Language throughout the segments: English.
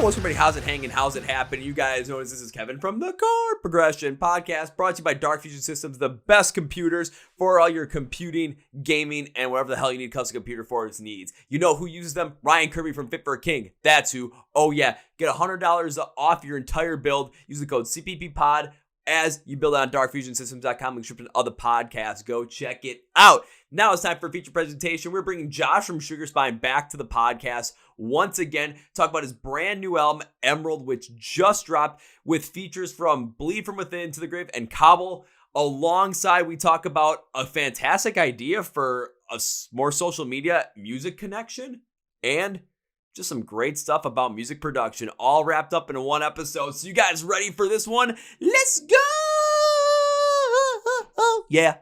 what's everybody? How's it hanging? How's it happening? You guys notice this is Kevin from the Chord Progression Podcast, brought to you by Dark Fusion Systems, the best computers for all your computing, gaming, and whatever the hell you need a custom computer for its needs. You know who uses them? Ryan Kirby from Fit for a King. That's who. Oh yeah, get $100 off your entire build. Use the code CPPPOD as you build it on darkfusionsystems.com. Description of the podcast. Go check it out. Now it's time for a feature presentation. We're bringing Josh from Sugar Spine back to the podcast once again. Talk about his brand new album, Emerald, which just dropped, with features from Bleed From Within to the Grave and Cobble. Alongside, we talk about a fantastic idea for a more social media music connection and just some great stuff about music production, all wrapped up in one episode. So you guys ready for this one? Let's go! Yeah.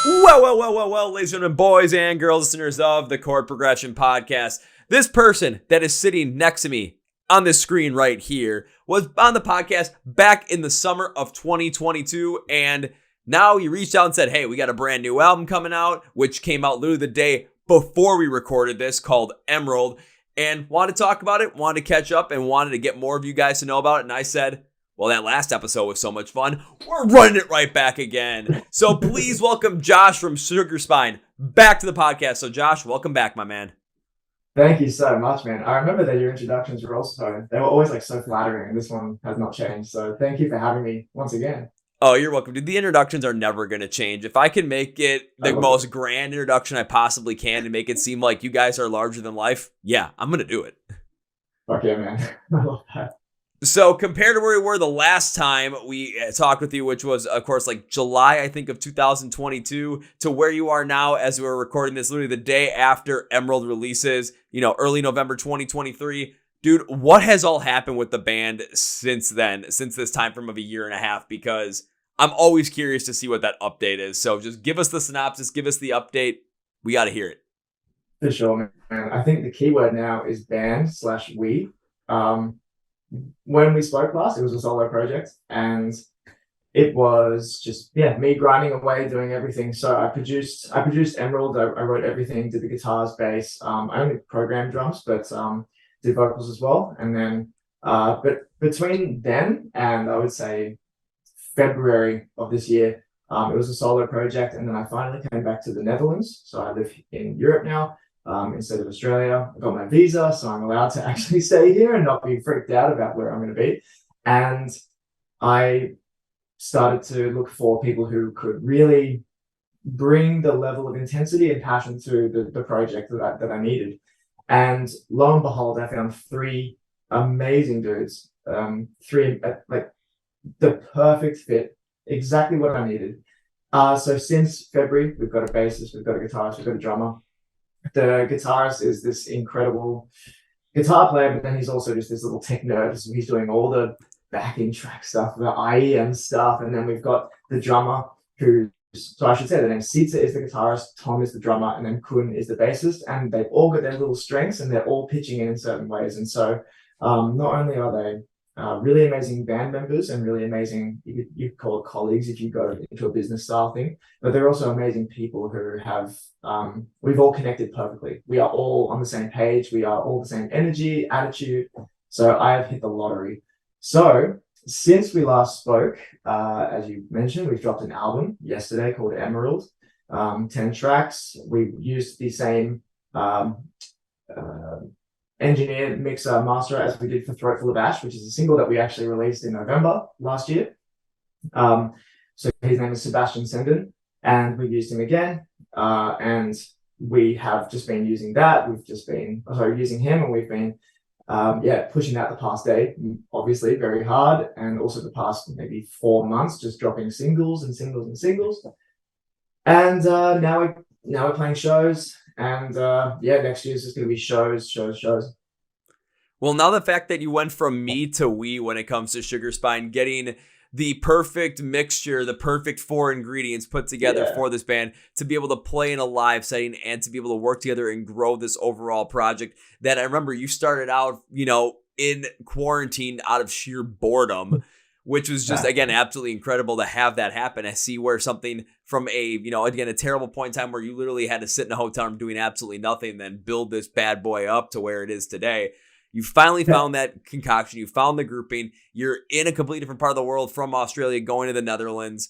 Well, ladies and gentlemen, boys and girls, listeners of the Chord Progression Podcast. This person that is sitting next to me on this screen right here was on the podcast back in the summer of 2022. And now he reached out and said, hey, we got a brand new album coming out, which came out literally the day before we recorded this, called Emerald. And wanted to talk about it, wanted to catch up, and wanted to get more of you guys to know about it. And I said, well, that last episode was so much fun. We're running it right back again. So please welcome Josh from Sugar Spine back to the podcast. So Josh, welcome back, my man. Thank you so much, man. I remember that your introductions were also, they were always like so flattering, and this one has not changed. So thank you for having me once again. Oh, you're welcome, dude. The introductions are never going to change. If I can make it the most grand introduction I possibly can and make it seem like you guys are larger than life, yeah, I'm going to do it. Fuck yeah, man. I love that. So compared to where we were the last time we talked with you, which was, of course, like July, I think, of 2022, to where you are now as we're recording this literally the day after Emerald releases, early November 2023. Dude, what has all happened with the band since then, since this time frame of a year and a half? Because I'm always curious to see what that update is. So just give us the synopsis, give us the update. We got to hear it. For sure, man. I think the keyword now is band/we. When we spoke last, it was a solo project, and it was just, me grinding away, doing everything. So I produced Emerald. I wrote everything, did the guitars, bass. I only programmed drums, but did vocals as well. And then, but between then and I would say February of this year, it was a solo project. And then I finally came back to the Netherlands. So I live in Europe now. Instead of Australia. I got my visa, so I'm allowed to actually stay here and not be freaked out about where I'm going to be. And I started to look for people who could really bring the level of intensity and passion to the project that I needed. And lo and behold, I found three amazing dudes, three like the perfect fit, exactly what I needed. So since February, we've got a bassist, we've got a guitarist, we've got a drummer. The guitarist is this incredible guitar player, but then he's also just this little tech nerd. So he's doing all the backing track stuff, the IEM stuff. And then we've got the drummer so I should say the name Sitza is the guitarist, Tom is the drummer, and then Kun is the bassist. And they've all got their little strengths and they're all pitching in certain ways. And so not only are they really amazing band members and really amazing, you could call it colleagues if you go into a business style thing, but they're also amazing people who have, we've all connected perfectly. We are all on the same page. We are all the same energy, attitude. So I have hit the lottery. So since we last spoke, as you mentioned, we've dropped an album yesterday called Emerald, 10 tracks. We used the same, engineer, mixer, master as we did for Throat Full of Ash, which is a single that we actually released in November last year. So his name is Sebastian Senden, and we've used him again. And we have just been using that. We've just been using him, and we've been pushing that the past day, obviously very hard, and also the past maybe 4 months, just dropping singles. And now we're playing shows. And next year is just going to be shows. Well, now the fact that you went from me to we when it comes to Sugar Spine, getting the perfect mixture, the perfect 4 ingredients put together for this band to be able to play in a live setting and to be able to work together and grow this overall project that I remember you started out, in quarantine out of sheer boredom. Which was just, again, absolutely incredible to have that happen. I see where something from a terrible point in time where you literally had to sit in a hotel room doing absolutely nothing, then build this bad boy up to where it is today. You finally found that concoction. You found the grouping. You're in a completely different part of the world from Australia, going to the Netherlands,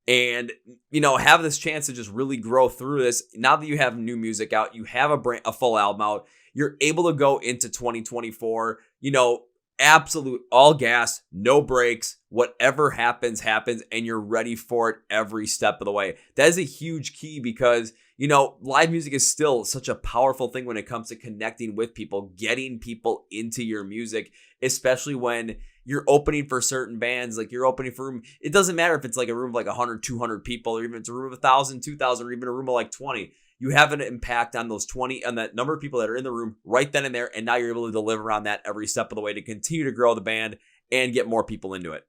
and have this chance to just really grow through this. Now that you have new music out, you have a full album out. You're able to go into 2024. Absolute all gas, no brakes. Whatever happens, happens, and you're ready for it every step of the way. That is a huge key because, live music is still such a powerful thing when it comes to connecting with people, getting people into your music, especially when you're opening for certain bands, like you're opening for room. It doesn't matter if it's like a room of like 100, 200 people, or even if it's a room of 1,000, 2,000, or even a room of like 20. You have an impact on those 20 and that number of people that are in the room right then and there. And now you're able to deliver on that every step of the way to continue to grow the band and get more people into it.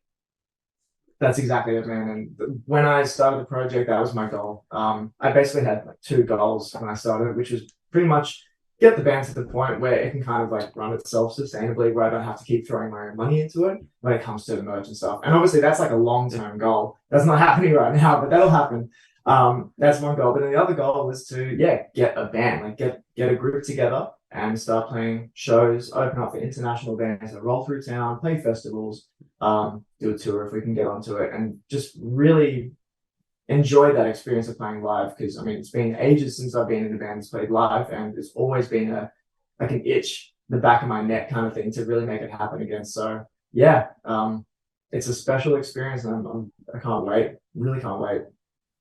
That's exactly it, man. And when I started the project, that was my goal. I basically had like 2 goals when I started, which was pretty much get the band to the point where it can kind of like run itself sustainably, where I don't have to keep throwing my own money into it when it comes to merch and stuff. And obviously that's like a long-term goal. That's not happening right now, but that'll happen. That's one goal. But then the other goal was to, get a band, like get a group together and start playing shows, open up for international bands that roll through town, play festivals, do a tour if we can get onto it, and just really enjoy that experience of playing live. Because it's been ages since I've been in a band that's played live, and it's always been an itch in the back of my neck kind of thing to really make it happen again. So it's a special experience, and I can't wait. Really can't wait.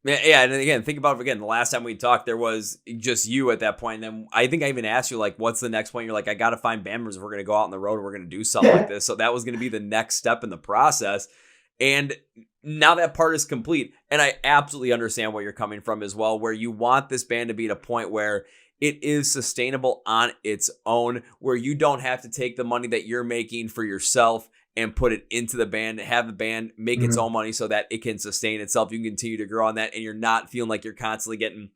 Yeah, and again, think about it again. The last time we talked, there was just you at that point. And then I think I even asked you, like, what's the next point? You're like, I got to find band members. We're going to go out on the road. We're going to do something like this. So that was going to be the next step in the process. And now that part is complete. And I absolutely understand where you're coming from as well, where you want this band to be at a point where it is sustainable on its own, where you don't have to take the money that you're making for yourself and put it into the band, have the band make its own money so that it can sustain itself. You can continue to grow on that, and you're not feeling like you're constantly getting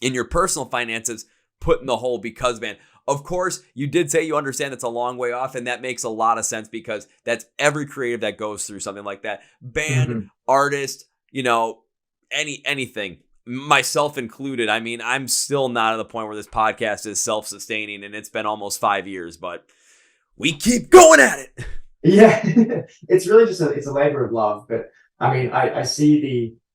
in your personal finances put in the hole because band. Of course, you did say you understand it's a long way off, and that makes a lot of sense because that's every creative that goes through something like that. Band, artist, anything, myself included. I'm still not at the point where this podcast is self-sustaining, and it's been almost 5 years, but we keep going at it. Yeah, it's really just it's a labor of love. But I see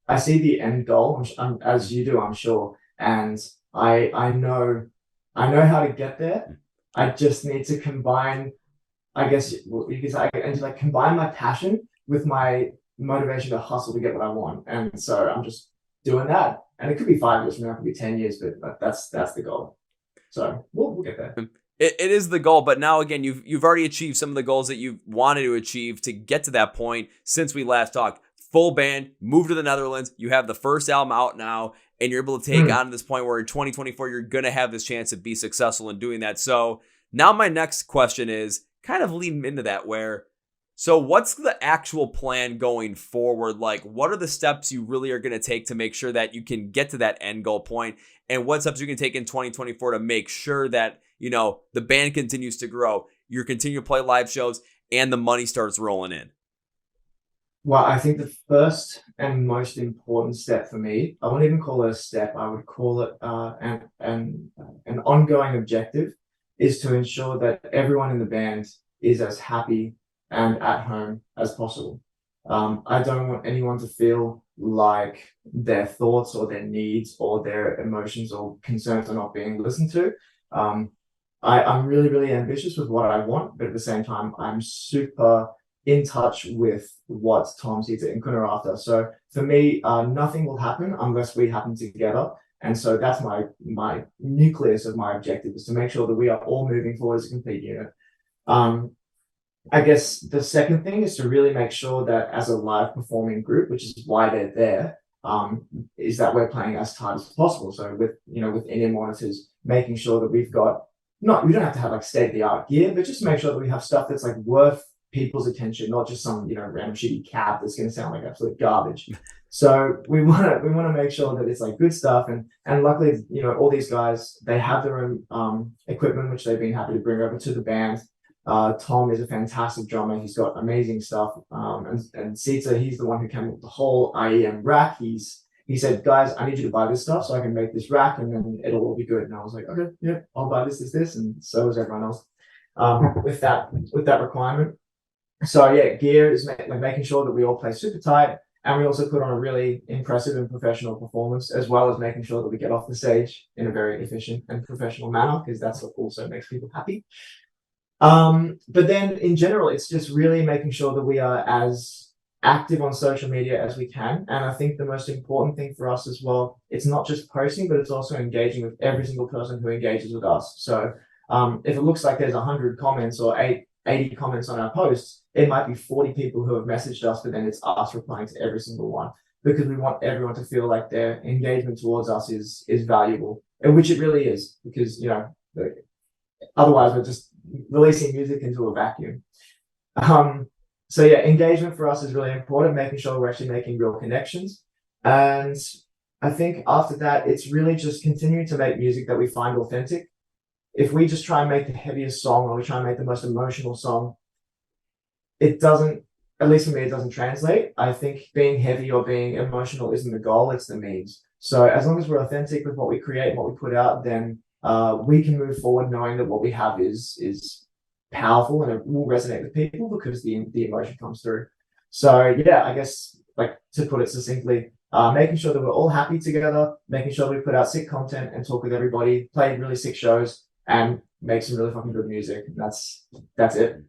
the end goal, as you do, I'm sure, and I know how to get there. I just need to combine, I guess you could say, and like combine my passion with my motivation to hustle to get what I want. And so I'm just doing that. And it could be 5 years from now, it could be 10 years, but that's the goal. So we'll get there. It is the goal, but now again, you've already achieved some of the goals that you wanted to achieve to get to that point since we last talked. Full band, move to the Netherlands. You have the first album out now, and you're able to take on this point where in 2024 you're going to have this chance to be successful in doing that. So now my next question is kind of leading into that, so what's the actual plan going forward? Like, what are the steps you really are going to take to make sure that you can get to that end goal point? And what steps you can take in 2024 to make sure that, the band continues to grow, you continue to play live shows, and the money starts rolling in? Well, I think the first and most important step for me, I wouldn't even call it a step, I would call it an ongoing objective, is to ensure that everyone in the band is as happy and at home as possible. I don't want anyone to feel like their thoughts or their needs or their emotions or concerns are not being listened to. I'm really, really ambitious with what I want, but at the same time, I'm super in touch with what Tom, Sita, and Kun are after. So for me, nothing will happen unless we happen together. And so that's my nucleus of my objective, is to make sure that we are all moving forward as a complete unit. I guess the second thing is to really make sure that as a live performing group, which is why they're there, is that we're playing as hard as possible. So with in-ear monitors, making sure that we've got, we don't have to have like state-of-the-art gear, but just make sure that we have stuff that's like worth people's attention, not just some random shitty cab that's going to sound like absolute garbage. So we want to make sure that it's like good stuff, and luckily all these guys, they have their own equipment which they've been happy to bring over to the band. Tom is a fantastic drummer. He's got amazing stuff. And Sita, he's the one who came up with the whole IEM rack. He said, guys, I need you to buy this stuff so I can make this rack, and then it'll all be good. And I was like, okay, yeah, I'll buy this, and so is everyone else. with that requirement. So yeah, gear is making sure that we all play super tight, and we also put on a really impressive and professional performance, as well as making sure that we get off the stage in a very efficient and professional manner, because that's what also makes people happy. But then in general, it's just really making sure that we are as active on social media as we can. And I think the most important thing for us as well, it's not just posting, but it's also engaging with every single person who engages with us. So if it looks like there's 100 comments or 80 comments on our posts, it might be 40 people who have messaged us, but then it's us replying to every single one, because we want everyone to feel like their engagement towards us is valuable, and which it really is, because otherwise we're just releasing music into a vacuum. So yeah, engagement for us is really important, making sure we're actually making real connections. And I think after that, it's really just continuing to make music that we find authentic. If we just try and make the heaviest song, or we try and make the most emotional song, it doesn't, at least for me, it doesn't translate. I think being heavy or being emotional isn't the goal, it's the means. So as long as we're authentic with what we create and what we put out, then we can move forward knowing that what we have is powerful and it will resonate with people, because the emotion comes through. So yeah, I guess, like, to put it succinctly, making sure that we're all happy together, making sure that we put out sick content and talk with everybody, play really sick shows, and make some really fucking good music. And that's it.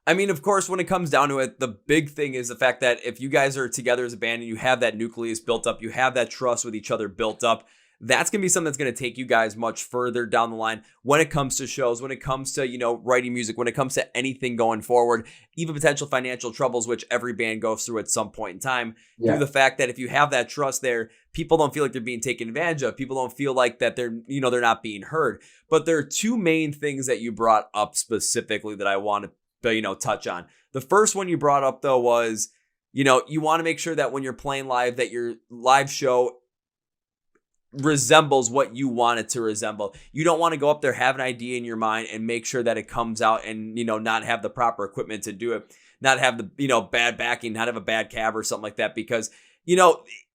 I mean, of course, when it comes down to it, the big thing is the fact that if you guys are together as a band and you have that nucleus built up, you have that trust with each other built up, that's going to be something that's going to take you guys much further down the line when it comes to shows, when it comes to, writing music, when it comes to anything going forward, even potential financial troubles, which every band goes through at some point in time. Yeah. Through the fact that if you have that trust there, people don't feel like they're being taken advantage of. People don't feel like that they're not being heard. But there are two main things that you brought up specifically that I want to touch on. The first one you brought up, though, was, you want to make sure that when you're playing live, that your live show resembles what you want it to resemble. You don't want to go up there, have an idea in your mind, and make sure that it comes out and, not have the proper equipment to do it, not have the, bad backing, not have a bad cab or something like that, because,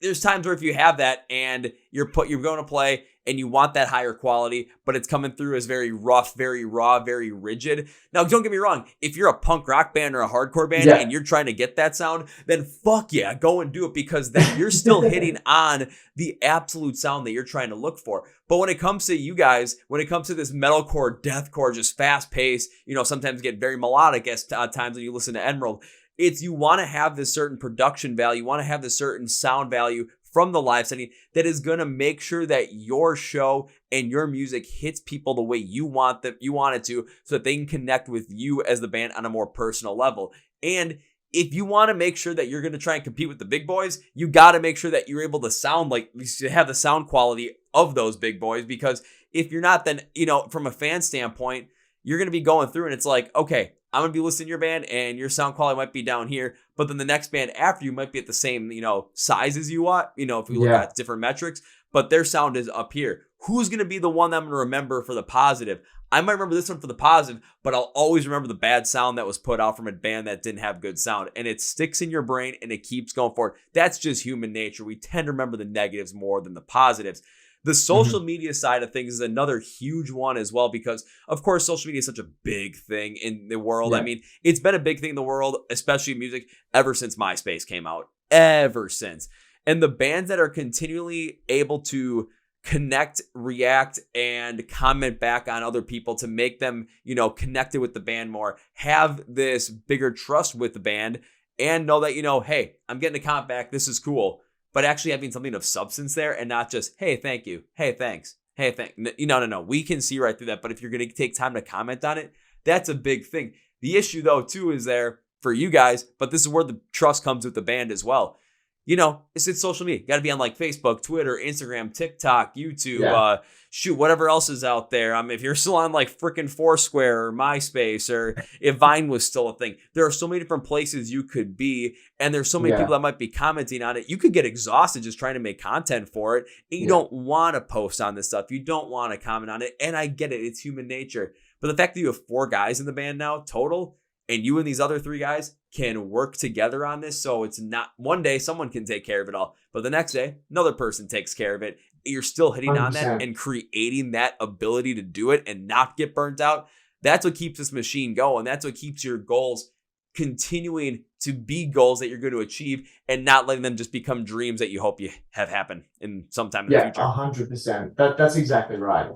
there's times where if you have that and you're going to play and you want that higher quality, but it's coming through as very rough, very raw, very rigid. Now, don't get me wrong. If you're a punk rock band or a hardcore band and you're trying to get that sound, then fuck yeah, go and do it, because then you're still hitting on the absolute sound that you're trying to look for. But when it comes to you guys, when it comes to this metalcore, deathcore, just fast paced, sometimes get very melodic at times when you listen to Emerald, you want to have this certain production value, you want to have this certain sound value from the live setting that is going to make sure that your show and your music hits people the way you want it to, so that they can connect with you as the band on a more personal level. And if you want to make sure that you're going to try and compete with the big boys, you got to make sure that you're able to sound like, you have the sound quality of those big boys, because if you're not, then, from a fan standpoint, you're going to be going through and it's like, okay, I'm going to be listening to your band and your sound quality might be down here, but then the next band after you might be at the same, size as you want, if we look at different metrics, but their sound is up here. Who's going to be the one that I'm going to remember for the positive? I might remember this one for the positive, but I'll always remember the bad sound that was put out from a band that didn't have good sound, and it sticks in your brain and it keeps going forward. That's just human nature. We tend to remember the negatives more than the positives. The social media side of things is another huge one as well, because of course social media is such a big thing in the world. I mean, it's been a big thing in the world, especially music, ever since MySpace came out, ever since. And the bands that are continually able to connect, react, and comment back on other people to make them, connected with the band more, have this bigger trust with the band, and know that, hey, I'm getting a comment back, this is cool. But actually having something of substance there, and not just, hey, thank you, hey, thanks, hey, thank. No. We can see right through that. But if you're going to take time to comment on it, that's a big thing. The issue, though, too, is there for you guys, but this is where the trust comes with the band as well. It's social media. You got to be on like Facebook, Twitter, Instagram, TikTok, YouTube, whatever else is out there. If you're still on like freaking Foursquare or MySpace, or if Vine was still a thing, there are so many different places you could be, and there's so many people that might be commenting on it. You could get exhausted just trying to make content for it, and you don't want to post on this stuff. You don't want to comment on it, and I get it. It's human nature. But the fact that you have 4 guys in the band now total, and you and these other 3 guys can work together on this, so it's not one day someone can take care of it all, but the next day another person takes care of it. You're still hitting 100%. On that and creating that ability to do it and not get burnt out. That's what keeps this machine going. That's what keeps your goals continuing to be goals that you're going to achieve, and not letting them just become dreams that you hope you have happen in sometime in the future. 100%. That's exactly right.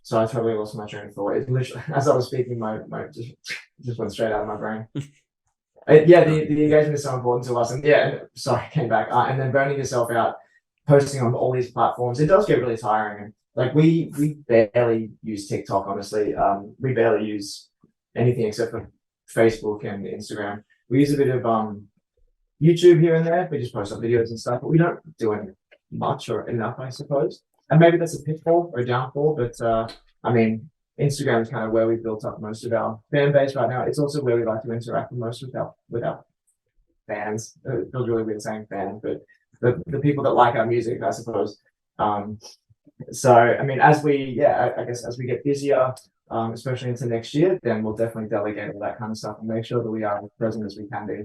So I totally lost my train of thought. It literally, as I was speaking, my just went straight out of my brain. The engagement is so important to us, and sorry, came back. And then burning yourself out, posting on all these platforms, it does get really tiring. And like we barely use TikTok, honestly. We barely use anything except for Facebook and Instagram. We use a bit of YouTube here and there. We just post up videos and stuff, but we don't do any much or enough, I suppose. And maybe that's a pitfall or a downfall, but I mean, Instagram is kind of where we built up most of our fan base right now. It's also where we like to interact the most with our fans. It feels really weird saying fan, but the people that like our music, I suppose. So I mean, I guess as we get busier, especially into next year, then we'll definitely delegate all that kind of stuff and make sure that we are as present as we can be.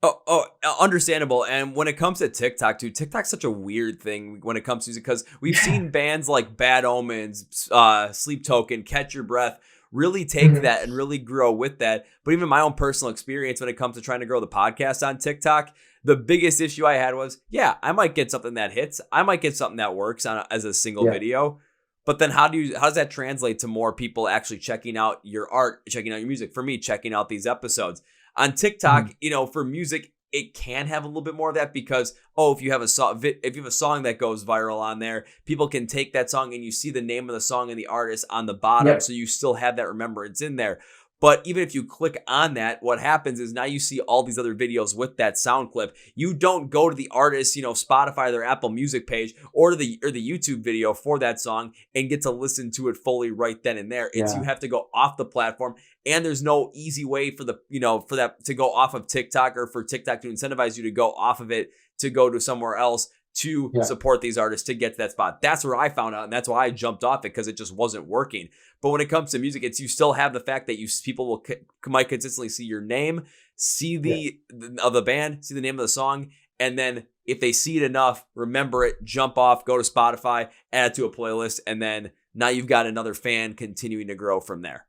Oh, understandable. And when it comes to TikTok, too, TikTok's such a weird thing when it comes to music, because we've seen bands like Bad Omens, Sleep Token, Catch Your Breath really take that and really grow with that. But even my own personal experience when it comes to trying to grow the podcast on TikTok, the biggest issue I had was, I might get something that hits. I might get something that works as a single video. But then how does that translate to more people actually checking out your art, checking out your music? For me, checking out these episodes. On TikTok, for music, it can have a little bit more of that because, if you have a song that goes viral on there, people can take that song and you see the name of the song and the artist on the bottom. So you still have that remembrance in there. But even if you click on that, what happens is now you see all these other videos with that sound clip. You don't go to the artist, Spotify or their Apple Music page or the YouTube video for that song and get to listen to it fully right then and there. You have to go off the platform, and there's no easy way for for that to go off of TikTok or for TikTok to incentivize you to go off of it to go to somewhere else to support these artists to get to that spot. That's where I found out, and that's why I jumped off it, because it just wasn't working. But when it comes to music, you still have the fact that people might consistently see your name, see the band, see the name of the song, and then if they see it enough, remember it, jump off, go to Spotify, add it to a playlist, and then now you've got another fan continuing to grow from there.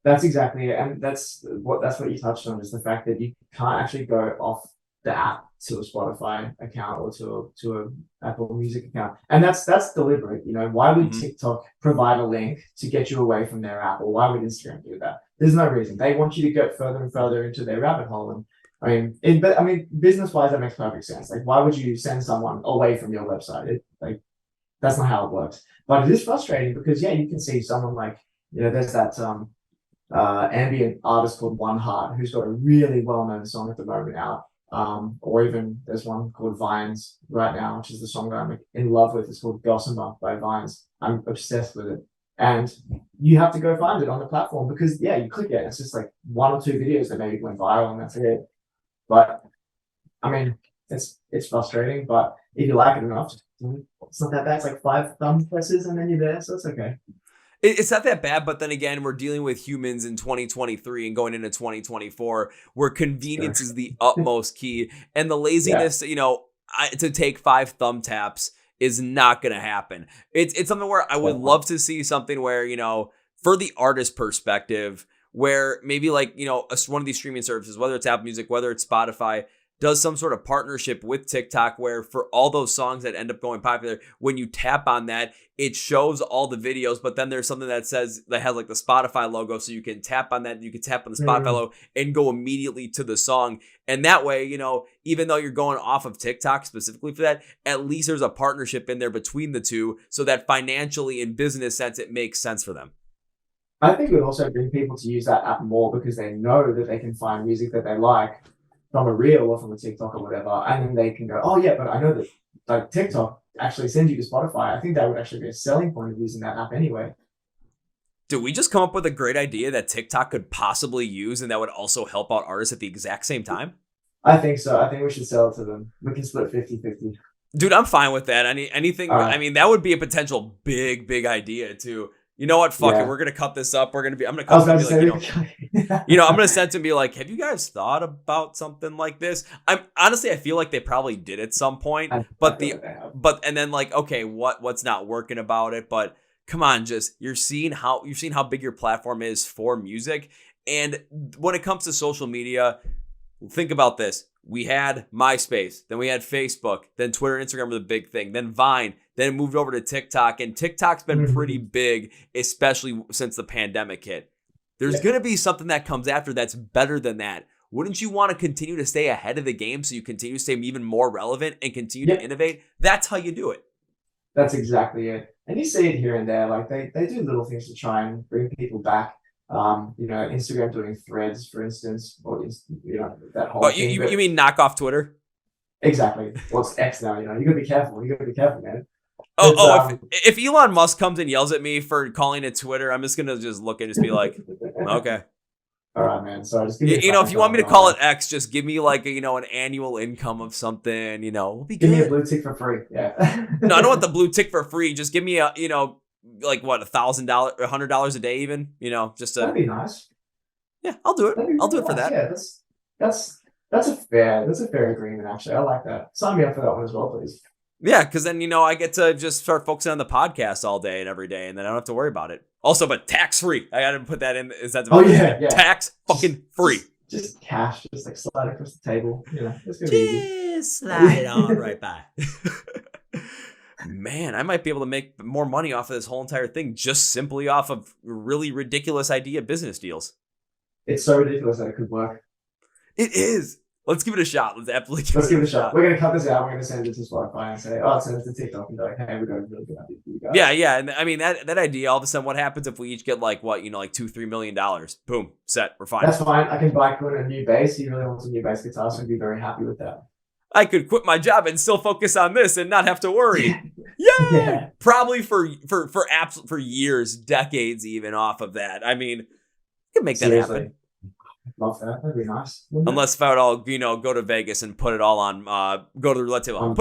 That's exactly it, and that's what you touched on, is the fact that you can't actually go off the app to a Spotify account or to a Apple Music account, and that's deliberate. Why would TikTok provide a link to get you away from their app, or why would Instagram do that? There's no reason. They want you to get further and further into their rabbit hole, and I mean, business wise, that makes perfect sense. Like, why would you send someone away from your website? That's not how it works. But it is frustrating because you can see someone like there's that ambient artist called One Heart who's got a really well known song at the moment out. Or even there's one called Vines right now, which is the song that I'm in love with. It's called Gossamer by Vines. I'm obsessed with it. And you have to go find it on the platform because, you click it. It's just like one or two videos that maybe went viral and that's it. But, I mean, it's frustrating. But if you like it enough, it's not that bad. It's like 5 thumb presses and then you're there. So it's okay. It's not that bad, but then again, we're dealing with humans in 2023 and going into 2024, where convenience is the utmost key, and the laziness, to take 5 thumb taps is not going to happen. It's something where I would love to see something where, for the artist perspective, where maybe like, one of these streaming services, whether it's Apple Music, whether it's Spotify, does some sort of partnership with TikTok where for all those songs that end up going popular, when you tap on that, it shows all the videos, but then there's something that has like the Spotify logo, so you can tap on that, you can tap on the Spotify logo and go immediately to the song. And that way, even though you're going off of TikTok specifically for that, at least there's a partnership in there between the two, so that financially in business sense, it makes sense for them. I think it would also bring people to use that app more because they know that they can find music that they like from a reel or from a TikTok or whatever, and then they can go, but I know that like TikTok actually sends you to Spotify. I think that would actually be a selling point of using that app anyway. Did we just come up with a great idea that TikTok could possibly use and that would also help out artists at the exact same time? I think so. I think we should sell it to them. We can split 50-50. Dude, I'm fine with that. Anything. Right. I mean, that would be a potential big idea too. You know what? Fuck it. We're going to cut this up. I'm going to cut this and be like, I'm going to send to be like, have you guys thought about something like this? I feel like they probably did at some point, and then like, okay, what's not working about it? But come on, just you're seeing how big your platform is for music. And when it comes to social media, think about this. We had MySpace, then we had Facebook, then Twitter and Instagram were the big thing, then Vine, then it moved over to TikTok, and TikTok's been pretty big, especially since the pandemic hit. There's going to be something that comes after that's better than that. Wouldn't you want to continue to stay ahead of the game so you continue to stay even more relevant and continue to innovate? That's how you do it. That's exactly it. And you see it here and there. Like they do little things to try and bring people back. Instagram doing threads, for instance, or that whole thing. You mean knock off Twitter? Exactly. Well, it's X now. You gotta be careful. Man. If Elon Musk comes and yells at me for calling it Twitter, I'm just gonna just look and just be like, okay. All right, man. So just give me if you want me to call it X, just give me like an annual income of something. We'll be good. Give me a blue tick for free. Yeah. No, I don't want the blue tick for free. Just give me a like what, $1,000, $100 a day, even. That'd be nice. Yeah, I'll do it. I'll do it for that. Yeah, that's a fair agreement. Actually, I like that. Sign me up for that one as well, please. Yeah, because then, I get to just start focusing on the podcast all day and every day, and then I don't have to worry about it. Also, but tax-free. I got to put that in. Is that yeah. Tax fucking free. Just cash, just like slide across the table. It's going to be easy. Just slide it on right by. Man, I might be able to make more money off of this whole entire thing just simply off of really ridiculous idea business deals. It's so ridiculous that it could work. It is. Let's give it a shot. Let's give it a shot. We're going to cut this out. We're going to send it to Spotify and say, send it to TikTok and be like, hey, we got a really good idea for you guys. Yeah. And I mean, that idea, all of a sudden, what happens if we each get like $2-3 million? Boom, set. We're fine. That's fine. I can buy Quinn a new bass. He really wants a new bass guitar, so I'd be very happy with that. I could quit my job and still focus on this and not have to worry. Yeah. Probably for years, decades even off of that. I mean, you can make that happen. Love that. That'd be nice. Unless if I would all, go to Vegas and put it all on, put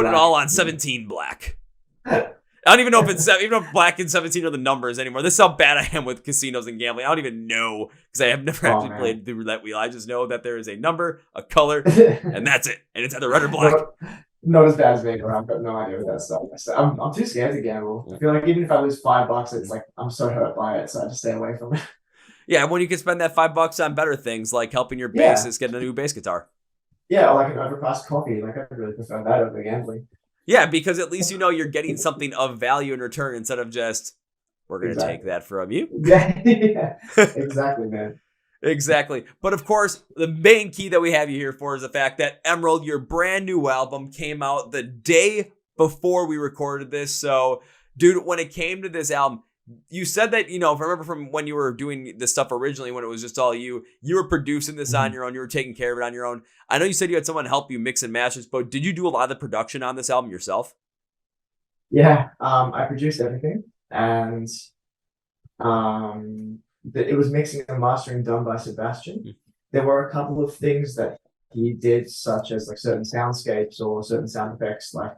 it all on 17 black. I don't even know if black and 17 are the numbers anymore. This is how bad I am with casinos and gambling. I don't even know because I have never actually played the roulette wheel. I just know that there is a number, a color, and that's it. And it's either red or black. Not as bad as me, I've got no idea what that stuff is. I'm too scared to gamble. I feel like even if I lose $5, it's like I'm so hurt by it, so I just stay away from it. Yeah, when you can spend that $5 on better things like helping your bassist get a new bass guitar. Yeah, or like an overpriced coffee. Like I really prefer that over gambling. Yeah, because at least you're getting something of value in return instead of just, we're going to take that from you. Yeah, exactly, man. Exactly. But of course, the main key that we have you here for is the fact that Emerald, your brand new album, came out the day before we recorded this. So, dude, when it came to this album, you said that, if I remember from when you were doing this stuff originally, when it was just all you were producing this on your own, you were taking care of it on your own. I know you said you had someone help you mix and master, but did you do a lot of the production on this album yourself? Yeah, I produced everything, and it was mixing and mastering done by Sebastian. There were a couple of things that he did, such as like certain soundscapes or certain sound effects, like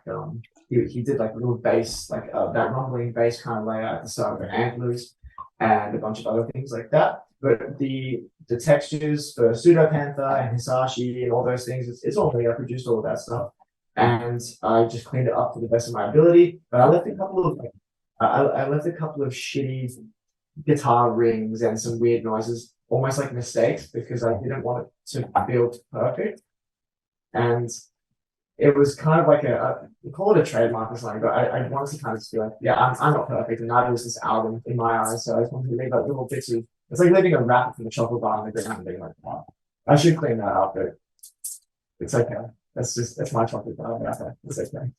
he did like a little bass, like that rumbling bass kind of layout at the start of the antlers and a bunch of other things like that. But the textures for Pseudo Panther and Hisashi and all those things, it's all me. I produced all of that stuff. And I just cleaned it up to the best of my ability. But I left a couple of shitty guitar rings and some weird noises, almost like mistakes, because I didn't want it to feel perfect. And it was kind of like we call it a trademark or something, but I wanted to kind of just be like, yeah, I'm not perfect, and neither is this album in my eyes. So I just wanted to leave like little bits of, it's like leaving a wrapper from a chocolate bar on the ground and being like, wow, I should clean that up, but it's okay. That's my chocolate bar wrapper. It's okay.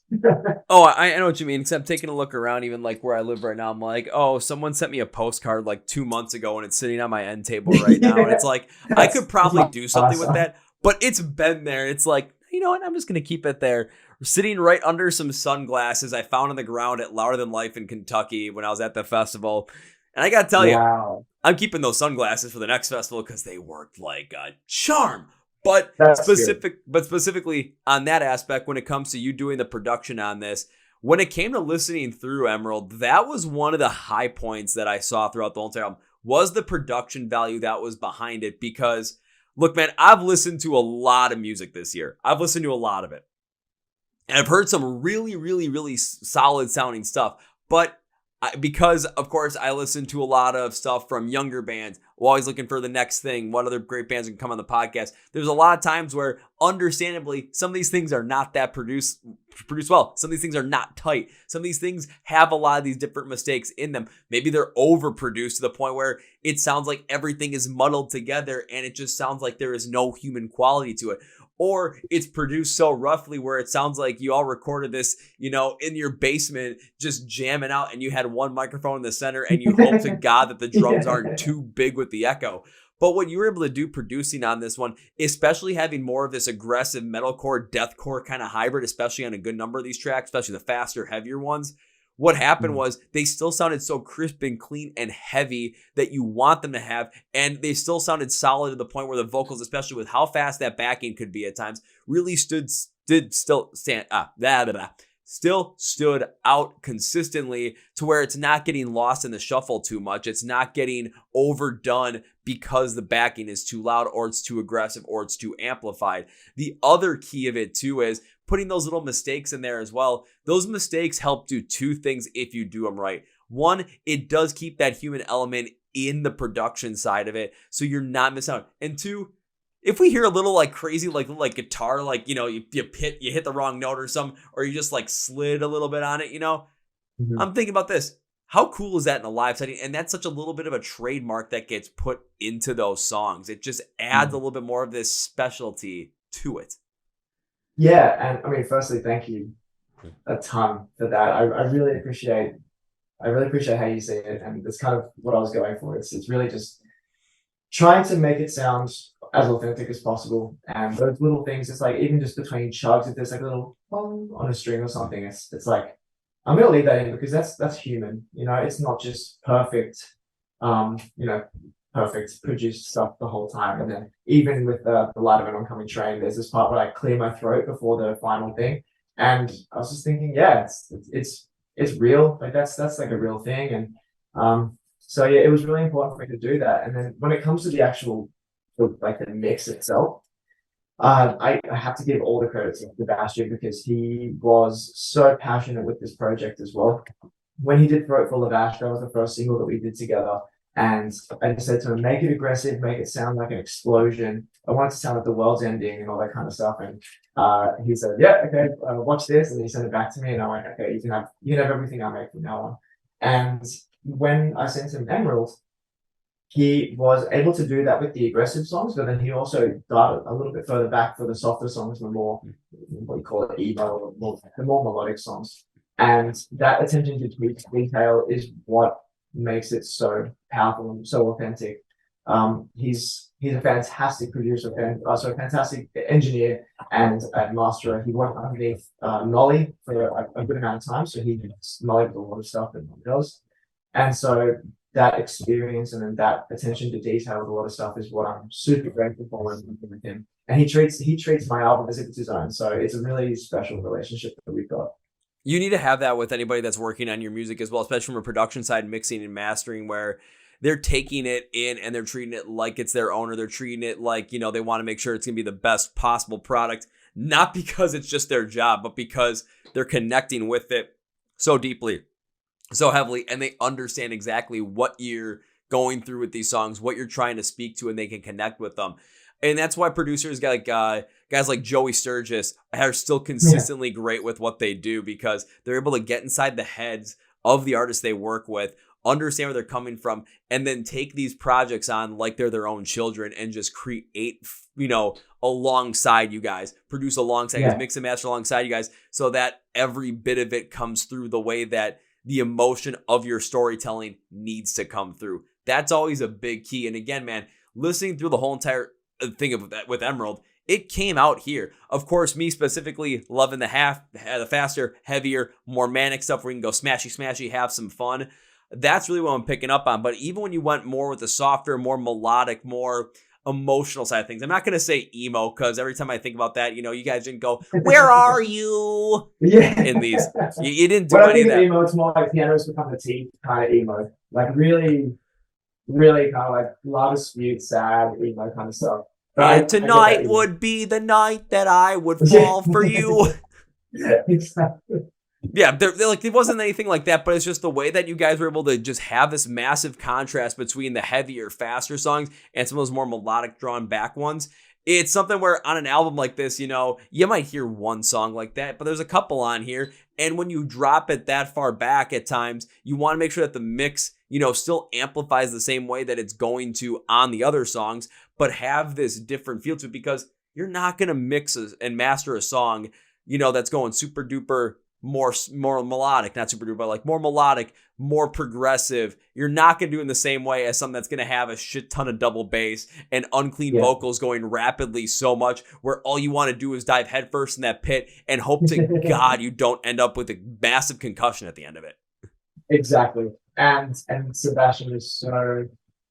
Oh, I know what you mean. Except taking a look around, even like where I live right now, I'm like, oh, someone sent me a postcard like 2 months ago, and it's sitting on my end table right now, and it's like I could probably do something with that, but it's been there. It's like, you know what? I'm just going to keep it there. Sitting right under some sunglasses I found on the ground at Louder Than Life in Kentucky when I was at the festival. And I got to tell you, I'm keeping those sunglasses for the next festival because they worked like a charm. But specifically on that aspect, when it comes to you doing the production on this, when it came to listening through Emerald, that was one of the high points that I saw throughout the whole entire album, was the production value that was behind it. Because look, man, I've listened to a lot of music this year. I've listened to a lot of it. And I've heard some really, really, really solid sounding stuff. But because of course I listen to a lot of stuff from younger bands, always looking for the next thing, what other great bands can come on the podcast. There's a lot of times where understandably some of these things are not that produced well. Some of these things are not tight. Some of these things have a lot of these different mistakes in them. Maybe they're overproduced to the point where it sounds like everything is muddled together and it just sounds like there is no human quality to it. Or it's produced so roughly where it sounds like you all recorded this, in your basement, just jamming out, and you had one microphone in the center and you hope to God that the drums aren't too big with the echo. But what you were able to do producing on this one, especially having more of this aggressive metalcore, deathcore kind of hybrid, especially on a good number of these tracks, especially the faster, heavier ones, what happened was they still sounded so crisp and clean and heavy that you want them to have. And they still sounded solid to the point where the vocals, especially with how fast that backing could be at times, really stood out consistently to where it's not getting lost in the shuffle too much. It's not getting overdone because the backing is too loud or it's too aggressive or it's too amplified. The other key of it too is putting those little mistakes in there as well. Those mistakes help do two things if you do them right. One, it does keep that human element in the production side of it, so you're not missing out. And two, if we hear a little like crazy, like guitar, like, you hit the wrong note or something, or you just like slid a little bit on it, I'm thinking about this. How cool is that in a live setting? And that's such a little bit of a trademark that gets put into those songs. It just adds a little bit more of this specialty to it. Yeah, and I mean, firstly, thank you a ton for that. I really appreciate how you say it, and that's kind of what I was going for. It's really just trying to make it sound as authentic as possible. And those little things, it's like even just between chugs, if there's like a little bong on a string or something, it's like I'm gonna leave that in because that's human. It's not just perfect, perfect produced stuff the whole time. And then even with the Light of an Oncoming Train, there's this part where I clear my throat before the final thing, and I was just thinking, yeah, it's real. Like that's like a real thing. And so yeah, it was really important for me to do that. And then when it comes to the actual like the mix itself, I have to give all the credit to Sebastian because he was so passionate with this project as well. When he did Throat Full of Ash, that was the first single that we did together. And I just said to him, make it aggressive, make it sound like an explosion. I want it to sound like the world's ending and all that kind of stuff. And he said, yeah, okay, watch this. And he sent it back to me and I went, okay, you can have everything I make from now on. And when I sent him Emerald, he was able to do that with the aggressive songs, but then he also got a little bit further back for the softer songs, the more, what you call it, emo, the more melodic songs. And that attention to detail is what makes it so powerful and so authentic. He's a fantastic producer, also a fantastic engineer and masterer. He worked underneath Nolly for a good amount of time, so he knowledge a lot of stuff that he does. And so that experience and then that attention to detail with a lot of stuff is what I'm super grateful for when I'm working with him. And he treats my album as if it's his own. So it's a really special relationship that we've got. You need to have that with anybody that's working on your music as well, especially from a production side, mixing and mastering, where they're taking it in and they're treating it like it's their own, or they're treating it like, they want to make sure it's going to be the best possible product, not because it's just their job, but because they're connecting with it so deeply, so heavily, and they understand exactly what you're going through with these songs, what you're trying to speak to, and they can connect with them. And that's why producers guys like Joey Sturgis are still consistently great with what they do, because they're able to get inside the heads of the artists they work with, understand where they're coming from, and then take these projects on like they're their own children and just create, alongside you guys, produce alongside you guys, mix and master alongside you guys, so that every bit of it comes through the way that the emotion of your storytelling needs to come through. That's always a big key. And again, man, listening through the whole entire thing of that with Emerald, it came out here. Of course, me specifically loving the faster, heavier, more manic stuff where you can go smashy, have some fun. That's really what I'm picking up on. But even when you went more with the softer, more melodic, more emotional side of things, I'm not going to say emo, because every time I think about that, you guys didn't go, where are you? Yeah. In these. You didn't do when any I of think that. Emo, it's more like Pianos Become the Tea kind of emo. Like really, really kind of like love dispute, sad, emo kind of stuff. And tonight would be the night that I would fall for you. Yeah, exactly. Yeah, they're like, it wasn't anything like that, but it's just the way that you guys were able to just have this massive contrast between the heavier, faster songs and some of those more melodic, drawn back ones. It's something where on an album like this, you might hear one song like that, but there's a couple on here. And when you drop it that far back at times, you want to make sure that the mix, still amplifies the same way that it's going to on the other songs, but have this different feel to it, because you're not going to mix and master a song, that's going super duper more melodic, not super duper, but like more melodic, more progressive. You're not going to do it in the same way as something that's going to have a shit ton of double bass and unclean vocals going rapidly so much where all you want to do is dive headfirst in that pit and hope to God you don't end up with a massive concussion at the end of it. Exactly. And Sebastian is so,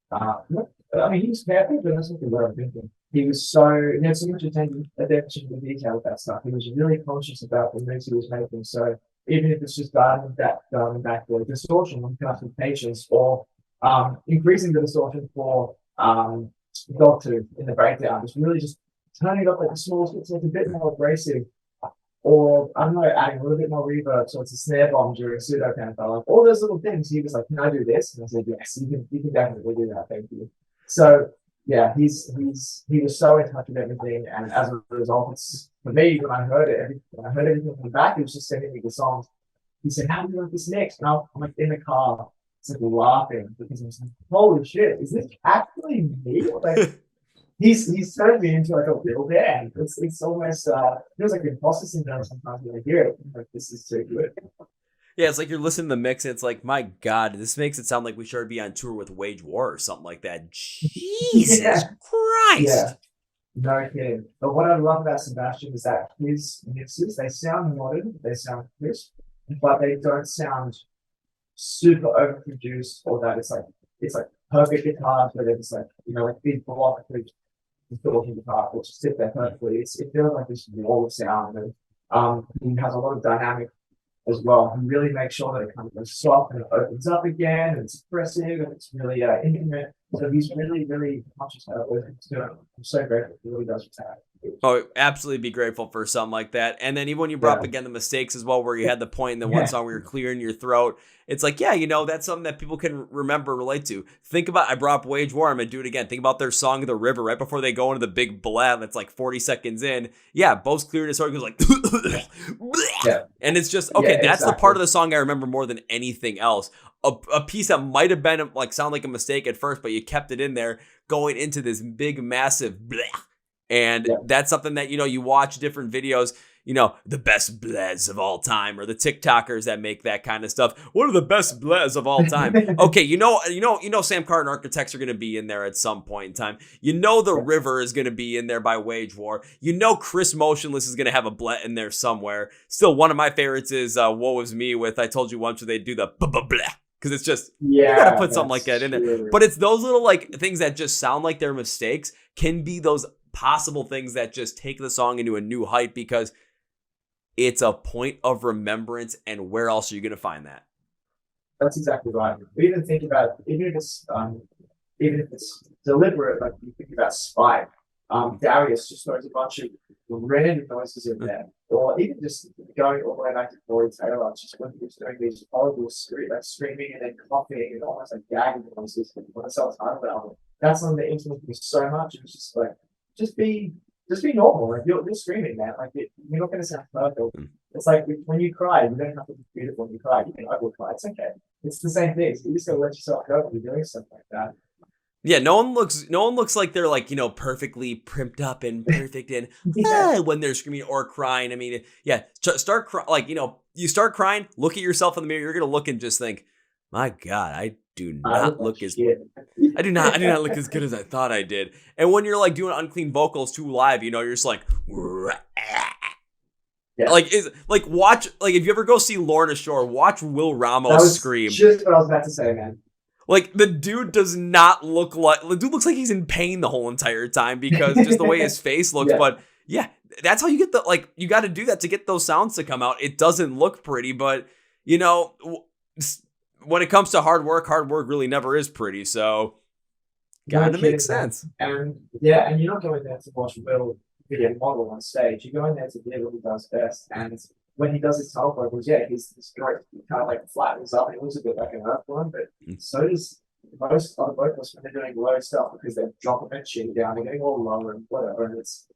he was perfect, but that's not the word I'm thinking. He had so much attention to detail with that stuff. He was really conscious about the moves he was making. So even if it's just dialing back or distortion on custom patience, or increasing the distortion for dogtooth in the breakdown, just really just turning it up like a small, so it's a bit more abrasive. Or I don't know, adding a little bit more reverb, so it's a snare bomb during pseudo panther, like all those little things. He was like, "Can I do this?" And I said, "Yes, you can definitely do that. Thank you." So yeah, he was so in touch with everything, and as a result, it's for me when I heard everything from the back, he was just sending me the songs. He said, "How do you like this next?" And I'm like in the car, it's like laughing because I was like, "Holy shit, is this actually me?" Like he's turned me into like a real band. It's almost feels like imposter syndrome sometimes when I hear it. I'm like, this is so good. Yeah, it's like you're listening to the mix and it's like, my God, this makes it sound like we should be on tour with Wage War or something like that. Jesus Christ. Yeah, no kidding. But what I love about Sebastian is that his mixes, they sound modern, they sound crisp, but they don't sound super overproduced, or that it's like perfect guitars, but it's like, like big block of distortion guitar, which just sit there perfectly. It feels like this wall of sound, and he has a lot of dynamic as well. He really makes sure that it kind of goes soft and it opens up again, and it's expressive and it's really intimate. So he's really, really conscious about what he's doing. I'm so grateful he really does what's happening. Oh, absolutely be grateful for something like that. And then even when you brought up again the mistakes as well, where you had the point in the one song where you're clearing your throat, it's like, yeah, that's something that people can remember, relate to. Think about, I brought up Wage War, I'm going to do it again. Think about their song The River right before they go into the big blab that's like 40 seconds in. Yeah, Bo's clearing his throat, goes like, and it's just, okay, that's exactly the part of the song I remember more than anything else. A piece that might have been like, sound like a mistake at first, but you kept it in there going into this big, massive bleh. And that's something that, you watch different videos, the best blehs of all time, or the TikTokers that make that kind of stuff. What are the best blehs of all time? Okay, Sam Carter and Architects are going to be in there at some point in time. The River is going to be in there by Wage War. Chris Motionless is going to have a bleh in there somewhere. Still, one of my favorites is Woe Is Me with I Told You Once, where they do the bleh. Because it's just, you got to put something like that in there. But it's those little like things that just sound like they're mistakes can be those possible things that just take the song into a new height, because it's a point of remembrance, and where else are you going to find that? That's exactly right. Even think about, even if it's deliberate, like you think about Spike, Darius just throws a bunch of random noises in there, or even just going all the way back to Corey Taylor, just when he was doing these horrible screaming and then coughing and almost like gagging noises on the self-titled album. That's something that influenced me so much. It was just like, just be normal. Like you're screaming, man. Like you're not going to sound perfect. It's like when you cry, you don't have to be beautiful when you cry. You can cry. It's okay. It's the same thing. So you just got to let yourself go when you're doing something like that. Yeah, no one looks like they're like, perfectly primped up and perfect and when they're screaming or crying. I mean, yeah, start crying. You start crying, look at yourself in the mirror. You're going to look and just think, my God, I do not look as I do not look as good as I thought I did. And when you're like doing unclean vocals too live, you're just like, watch, if you ever go see Lorna Shore, watch Will Ramos scream. Just what I was about to say, man. Like, the dude does not look like, the dude looks like he's in pain the whole entire time because just the way his face looks. But yeah, that's how you get you got to do that to get those sounds to come out. It doesn't look pretty, but when it comes to hard work really never is pretty. So gotta make sense. And you're not going there to watch Will be a model on stage. You're going there to be what he does best. And when he does his tunnel vocals, yeah, he's great. He kind of like flattens up. He looks a bit like an earthworm, but so does most other vocalists when they're doing low stuff because they're dropping their chin down, they're getting all lower and whatever, and it's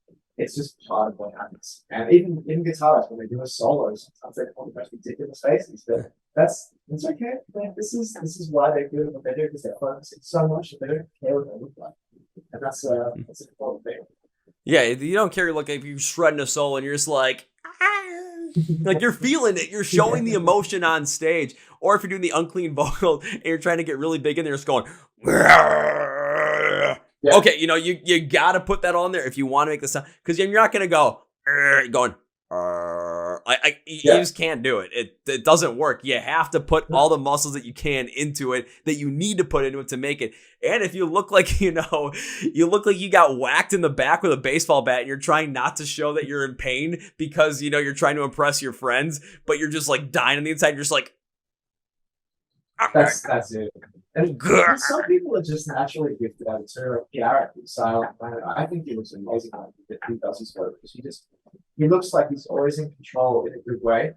just part of what happens. And even guitarists when they do a solo, sometimes they put the most ridiculous faces, but that's okay. Man. This is why they're good at what they do because they're focusing so much that they don't care what they look like, and that's an important thing. Yeah, you don't care. Like if you're shredding a solo and you're just like, like you're feeling it. You're showing the emotion on stage. Or if you're doing the unclean vocal and you're trying to get really big and they're just going, yeah. Okay, you got to put that on there if you want to make the sound. Because you're not going to go, going, you just can't do it. It doesn't work. You have to put all the muscles that you can into it, that you need to put into it to make it. And if you look like, you look like you got whacked in the back with a baseball bat and you're trying not to show that you're in pain because, you're trying to impress your friends, but you're just like dying on the inside. You're just like, that's it. And some people are just naturally gifted at it too. Like Garrett, silent. I think he looks amazing when he does his vocals. He looks like he's always in control in a good way.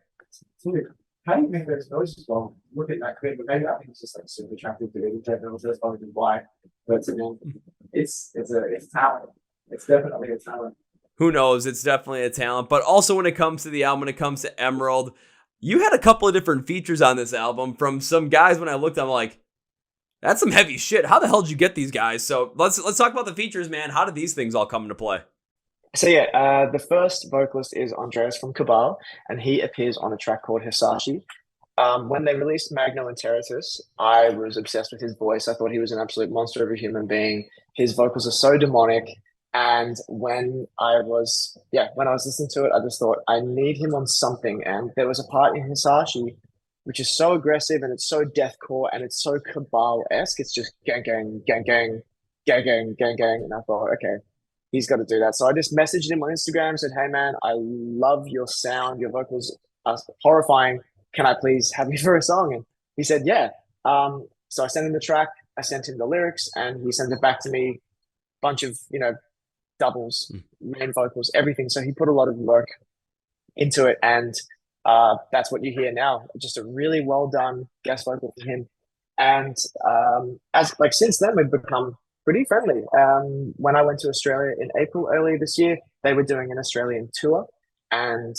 Dude, how do you make those noises? Well, look at that clip. Maybe I think it's just like super attractive to it. That's probably why. But it's a talent. It's definitely a talent. Who knows? It's definitely a talent. But also when it comes to the album, when it comes to Emerald, you had a couple of different features on this album from some guys. When I looked, I'm like, that's some heavy shit. How the hell did you get these guys? So let's talk about the features, man. How did these things all come into play? So yeah, the first vocalist is Andreas from Cabal, and he appears on a track called Hisashi. When they released Magno and Terratus, I was obsessed with his voice. I thought he was an absolute monster of a human being. His vocals are so demonic. And when I was listening to it, I just thought, I need him on something. And there was a part in Hisashi which is so aggressive and it's so deathcore and it's so Cabal-esque. It's just gang, gang, gang, gang, gang, gang, gang, gang. And I thought, okay, he's got to do that. So I just messaged him on Instagram and said, hey, man, I love your sound. Your vocals are horrifying. Can I please have you for a song? And he said, yeah. So I sent him the track. I sent him the lyrics and he sent it back to me. Bunch of, doubles, main vocals, everything. So he put a lot of work into it. And that's what you hear now. Just a really well done guest vocal from him. And since then, we've become pretty friendly. When I went to Australia in April earlier this year, they were doing an Australian tour and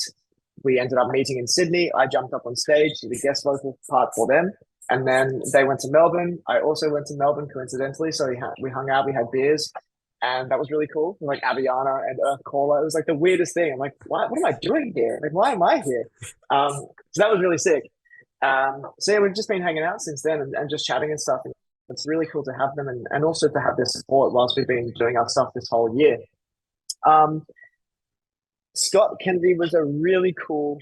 we ended up meeting in Sydney. I jumped up on stage to the guest vocal part for them. And then they went to Melbourne. I also went to Melbourne coincidentally. So we hung out, we had beers. And that was really cool. Like Aviana and Earth Caller. It was like the weirdest thing. I'm like, what am I doing here? Like, why am I here? So that was really sick. So yeah, we've just been hanging out since then and just chatting and stuff. It's really cool to have them and also to have their support whilst we've been doing our stuff this whole year. Scott Kennedy was a really cool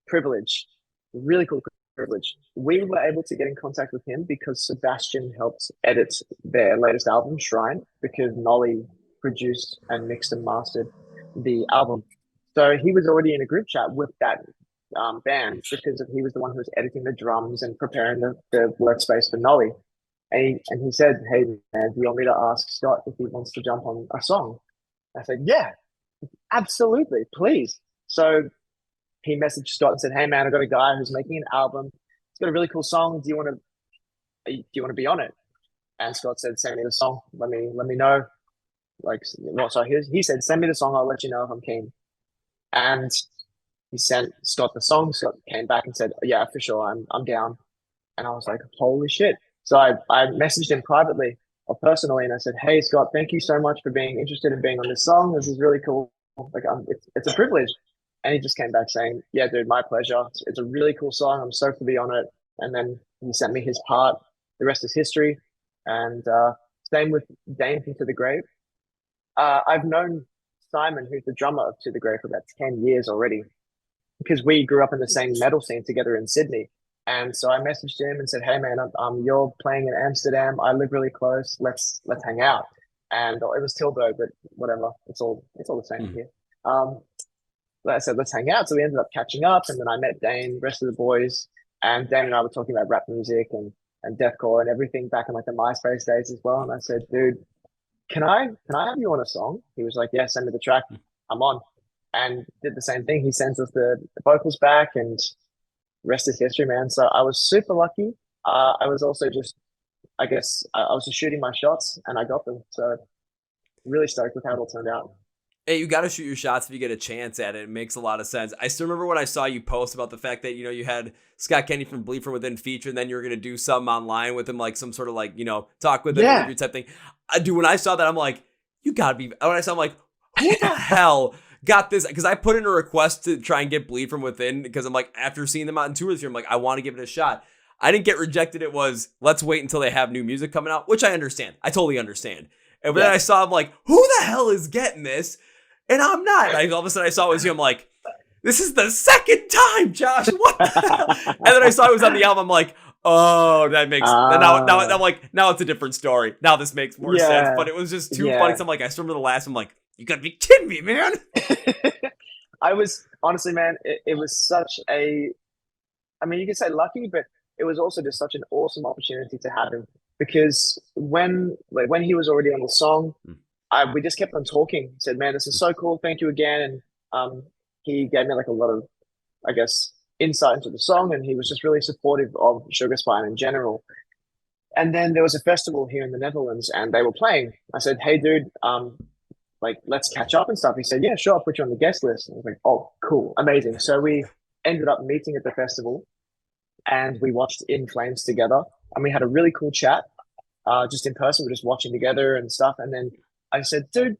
privilege. Really cool privilege. We were able to get in contact with him because Sebastian helped edit their latest album, Shrine, because Nolly produced and mixed and mastered the album. So he was already in a group chat with that band because he was the one who was editing the drums and preparing the workspace for Nolly. And he said, hey, man, do you want me to ask Scott if he wants to jump on a song? I said, yeah, absolutely, please. So he messaged Scott and said, hey, man, I got a guy who's making an album. It's got a really cool song. Do you want to be on it? And Scott said, send me the song. Let me know. He said, send me the song. I'll let you know if I'm keen. And he sent Scott the song. Scott came back and said, yeah, for sure. I'm down. And I was like, holy shit. So I messaged him privately or personally. And I said, hey, Scott, thank you so much for being interested in being on this song. This is really cool. Like, it's a privilege. And he just came back saying, yeah, dude, my pleasure. It's a really cool song. I'm stoked to be on it. And then he sent me his part. The rest is history. And same with Dane from To The Grave. I've known Simon, who's the drummer of To The Grave, for about 10 years already because we grew up in the same metal scene together in Sydney. And so I messaged him and said, hey, man, you're playing in Amsterdam. I live really close. Let's hang out. And it was Tilburg, but whatever. It's all the same here. I said, let's hang out. So we ended up catching up. And then I met Dane, rest of the boys. And Dane and I were talking about rap music and deathcore and everything back in like the MySpace days as well. And I said, dude, can I have you on a song? He was like, yeah, send me the track. I'm on. and did the same thing. He sends us the vocals back, and rest is history, man. So I was super lucky. I was also just, I guess, I was just shooting my shots, and I got them. So really stoked with how it all turned out. Hey, you got to shoot your shots if you get a chance at it. It makes a lot of sense. I still remember when I saw you post about the fact that, you had Scott Kenny from Bleed From Within feature, and then you were going to do something online with him, like some sort of like, talk with him, interview type thing. Dude, when I saw that, I'm like, you got to be, when I saw, I'm like, who the hell got this? Because I put in a request to try and get Bleed From Within, because I'm like, after seeing them out in tour this year, I'm like, I want to give it a shot. I didn't get rejected. It was, let's wait until they have new music coming out, which I understand. I totally understand. And then I saw, I'm like, who the hell is getting this? And I'm not. All of a sudden I saw it was you. I'm like, this is the second time, Josh. What the hell? And then I saw it was on the album. I'm like, oh, that makes now I'm like, now it's a different story. Now this makes more sense. But it was just too funny. So I'm like, I still remember the last one. I'm like, you gotta be kidding me, man. I was honestly, man, it was such a, I mean, you could say lucky, but it was also just such an awesome opportunity to have him, because when he was already on the song, we just kept on talking. Said, man, this is so cool. Thank you again. And he gave me like a lot of, I guess, insight into the song, and he was just really supportive of Sugar Spine in general. And then there was a festival here in the Netherlands, and they were playing. I said, hey, dude, like, let's catch up and stuff. He said, yeah, sure, I'll put you on the guest list. And I was like, oh, cool, amazing. So we ended up meeting at the festival, and we watched In Flames together, and we had a really cool chat, just in person. We're just watching together and stuff. And then I said, dude,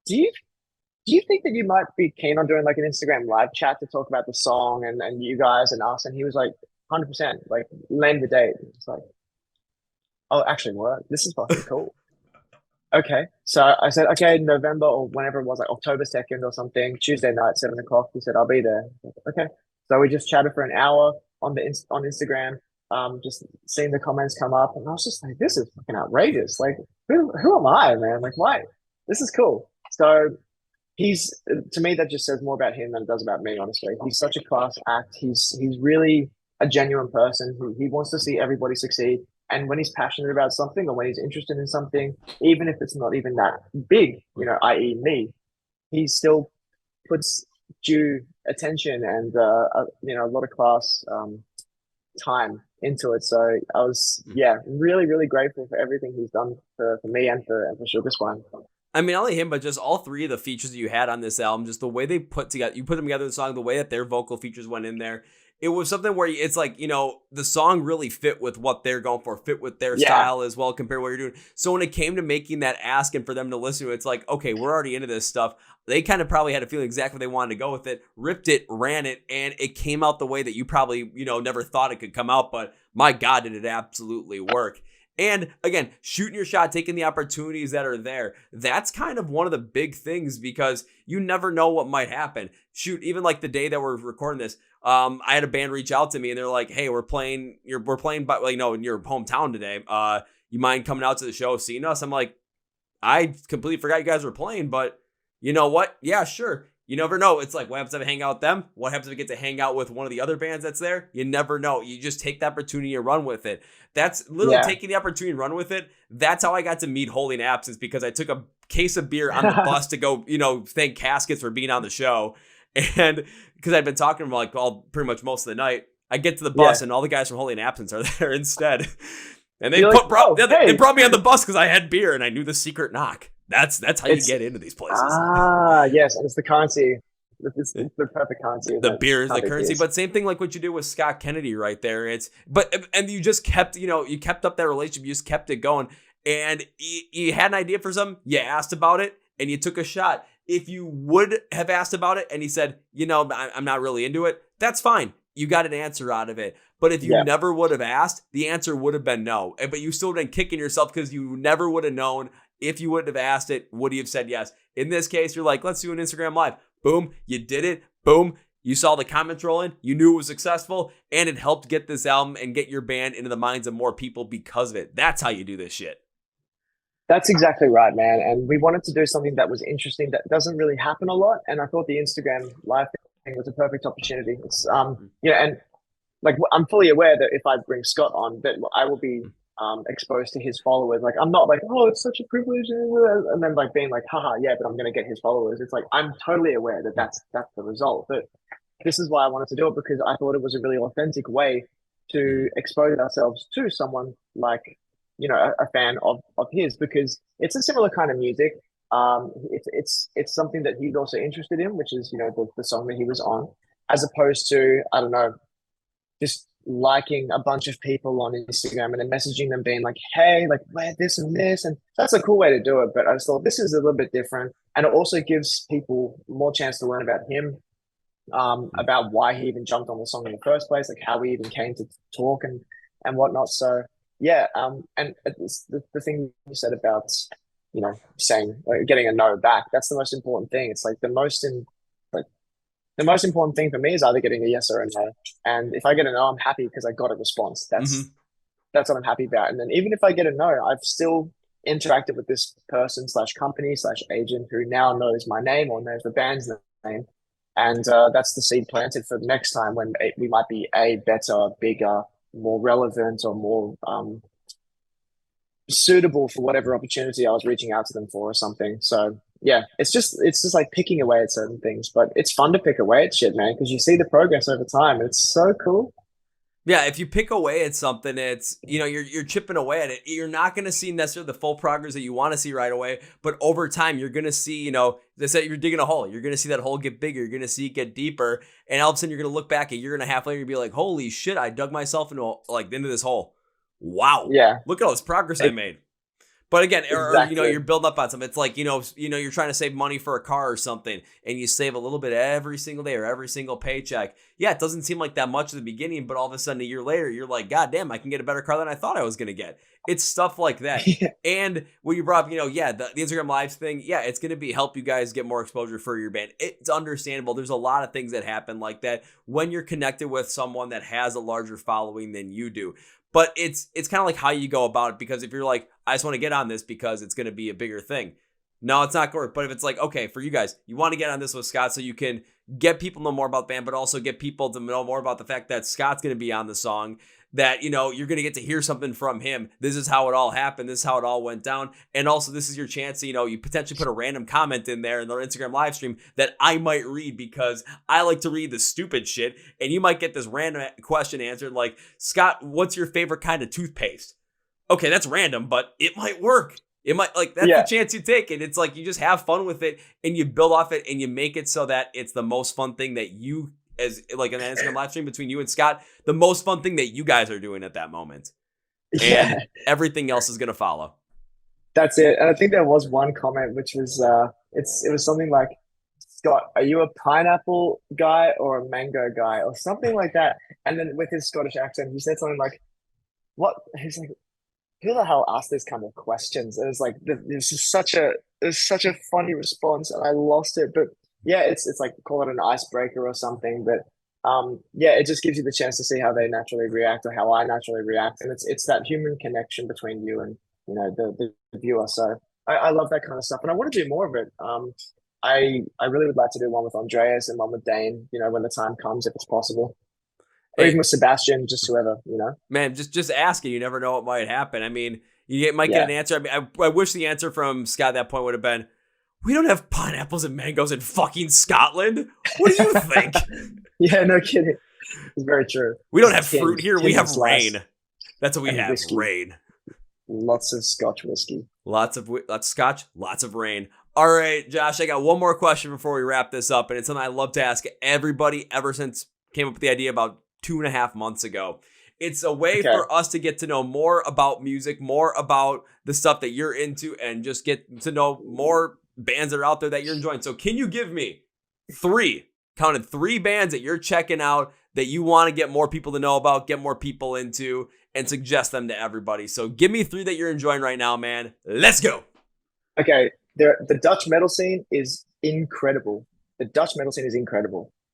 do you think that you might be keen on doing like an Instagram live chat to talk about the song and you guys and us? And he was like, 100%, like, name the date. It's like, oh, actually, what? This is fucking cool. Okay. So I said, okay, November or whenever it was, like October 2nd or something, Tuesday night, 7 o'clock. He said, I'll be there. Okay. So we just chatted for an hour on Instagram, just seeing the comments come up. And I was just like, this is fucking outrageous. Like, who am I, man? Like, why? This is cool. So to me, that just says more about him than it does about me, honestly. He's such a class act. He's really a genuine person who he wants to see everybody succeed. And when he's passionate about something, or when he's interested in something, even if it's not even that big, i.e. me, he still puts due attention and, a lot of class time into it. So I was, really, really grateful for everything he's done for me and for Sugar Spine. I mean, not only him, but just all three of the features that you had on this album, just the way they put them together, the song, the way that their vocal features went in there. It was something where it's like, the song really fit with what they're going for, fit with their style as well, compared to what you're doing. So when it came to making that ask and for them to listen to it, it's like, okay, we're already into this stuff. They kind of probably had a feeling exactly what they wanted to go with it, ripped it, ran it, and it came out the way that you probably, never thought it could come out. But my God, did it absolutely work. And again, shooting your shot, taking the opportunities that are there. That's kind of one of the big things, because you never know what might happen. Shoot, even like the day that we're recording this, I had a band reach out to me and they're like, hey, we're playing in your hometown today. You mind coming out to the show, seeing us? I'm like, I completely forgot you guys were playing, but you know what? Yeah, sure. You never know. It's like, what happens if I hang out with them? What happens if I get to hang out with one of the other bands that's there? You never know. You just take the opportunity and run with it. That's literally taking the opportunity and run with it. That's how I got to meet Holy in Absence, because I took a case of beer on the bus to go, thank Caskets for being on the show. And because I'd been talking to them like pretty much most of the night, I get to the bus and all the guys from Holy in Absence are there instead. And they brought me on the bus because I had beer and I knew the secret knock. That's how you get into these places. Yes, and it's the currency. It's the perfect currency. The beer is the currency, but same thing like what you did with Scott Kennedy right there. And you just kept, you kept up that relationship. You just kept it going, and you had an idea for something. You asked about it, and you took a shot. If you would have asked about it, and he said, I'm not really into it, that's fine. You got an answer out of it. But if you never would have asked, the answer would have been no. But you still would have been kicking yourself because you never would have known. If you wouldn't have asked it, would you have said yes? In this case, you're like, let's do an Instagram Live. Boom, you did it. Boom, you saw the comments rolling. You knew it was successful, and it helped get this album and get your band into the minds of more people because of it. That's how you do this shit. That's exactly right, man. And we wanted to do something that was interesting that doesn't really happen a lot. And I thought the Instagram Live thing was a perfect opportunity. It's and like, I'm fully aware that if I bring Scott on, that I will be exposed to his followers. Like I'm not like, oh, it's such a privilege, and then like being like, haha, yeah, but I'm gonna get his followers. It's like I'm totally aware that that's the result. But this is why I wanted to do it, because I thought it was a really authentic way to expose ourselves to someone like, a fan of his, because it's a similar kind of music. It's something that he's also interested in, which is, the song that he was on, as opposed to, I don't know, just liking a bunch of people on Instagram and then messaging them being like, hey, like wear this and this. And that's a cool way to do it. But I just thought this is a little bit different. And it also gives people more chance to learn about him, about why he even jumped on the song in the first place, like how we even came to talk and whatnot. So yeah, and the thing you said about, saying, like, getting a no back, that's the most important thing. It's like the most important thing for me is either getting a yes or a no. And if I get a no, I'm happy because I got a response. That's what I'm happy about. And then even if I get a no, I've still interacted with this person slash company slash agent who now knows my name or knows the band's name. And that's the seed planted for the next time when we might be a better, bigger, more relevant, or more suitable for whatever opportunity I was reaching out to them for or something. So yeah, it's just like picking away at certain things, but it's fun to pick away at shit, man, because you see the progress over time. It's so cool. Yeah, if you pick away at something, it's, you're chipping away at it. You're not going to see necessarily the full progress that you want to see right away, but over time, you're going to see, they say you're digging a hole. You're going to see that hole get bigger. You're going to see it get deeper. And all of a sudden, you're going to look back a year and a half later and be like, holy shit, I dug myself into this hole. Wow. Yeah. Look at all this progress I made. But again, Exactly. or you're building up on something. It's like, you're trying to save money for a car or something, and you save a little bit every single day or every single paycheck. Yeah, it doesn't seem like that much at the beginning, but all of a sudden a year later, you're like, God damn, I can get a better car than I thought I was going to get. It's stuff like that. Yeah. And when you brought up, the Instagram Lives thing, yeah, it's going to help you guys get more exposure for your band. It's understandable. There's a lot of things that happen like that when you're connected with someone that has a larger following than you do. But it's kind of like how you go about it, because if you're like, I just want to get on this because it's going to be a bigger thing. No, it's not good. But if it's like, okay, for you guys, you want to get on this with Scott so you can get people to know more about the band, but also get people to know more about the fact that Scott's going to be on the song, that, you're going to get to hear something from him. This is how it all happened. This is how it all went down. And also, this is your chance to, you potentially put a random comment in there in their Instagram live stream that I might read, because I like to read the stupid shit. And you might get this random question answered like, Scott, what's your favorite kind of toothpaste? Okay, that's random, but it might work. It might, like, that's the chance you take. And it's like, you just have fun with it and you build off it and you make it so that it's the most fun thing that you, as like an Instagram live stream between you and Scott, the most fun thing that you guys are doing at that moment. And everything else is going to follow. That's it. And I think there was one comment which was it was something like, Scott, are you a pineapple guy or a mango guy or something like that? And then with his Scottish accent, he said something like, what? He's like, who the hell asked this kind of questions? It was like, there's such a funny response, and I lost it. But yeah, it's like, call it an icebreaker or something. But yeah, it just gives you the chance to see how they naturally react or how I naturally react, and it's that human connection between you and the viewer. So I love that kind of stuff, and I want to do more of it. I really would like to do one with Andreas and one with Dane. When the time comes, if it's possible. Or even with Sebastian, just whoever, Man, just ask it. You never know what might happen. I mean, you might get an answer. I mean, I wish the answer from Scott at that point would have been, we don't have pineapples and mangoes in fucking Scotland. What do you think? Yeah, no kidding. It's very true. We don't have fruit here. We have rain. That's what we have. Whiskey. Rain. Lots of Scotch whiskey. Lots of Scotch. Lots of rain. All right, Josh, I got one more question before we wrap this up. And it's something I love to ask everybody ever since came up with the idea about 2.5 months ago. It's a way for us to get to know more about music, more about the stuff that you're into, and just get to know more bands that are out there that you're enjoying. So can you give me three bands that you're checking out that you want to get more people to know about, get more people into, and suggest them to everybody? So give me 3 that you're enjoying right now, man. Let's go. Okay. The Dutch metal scene is incredible.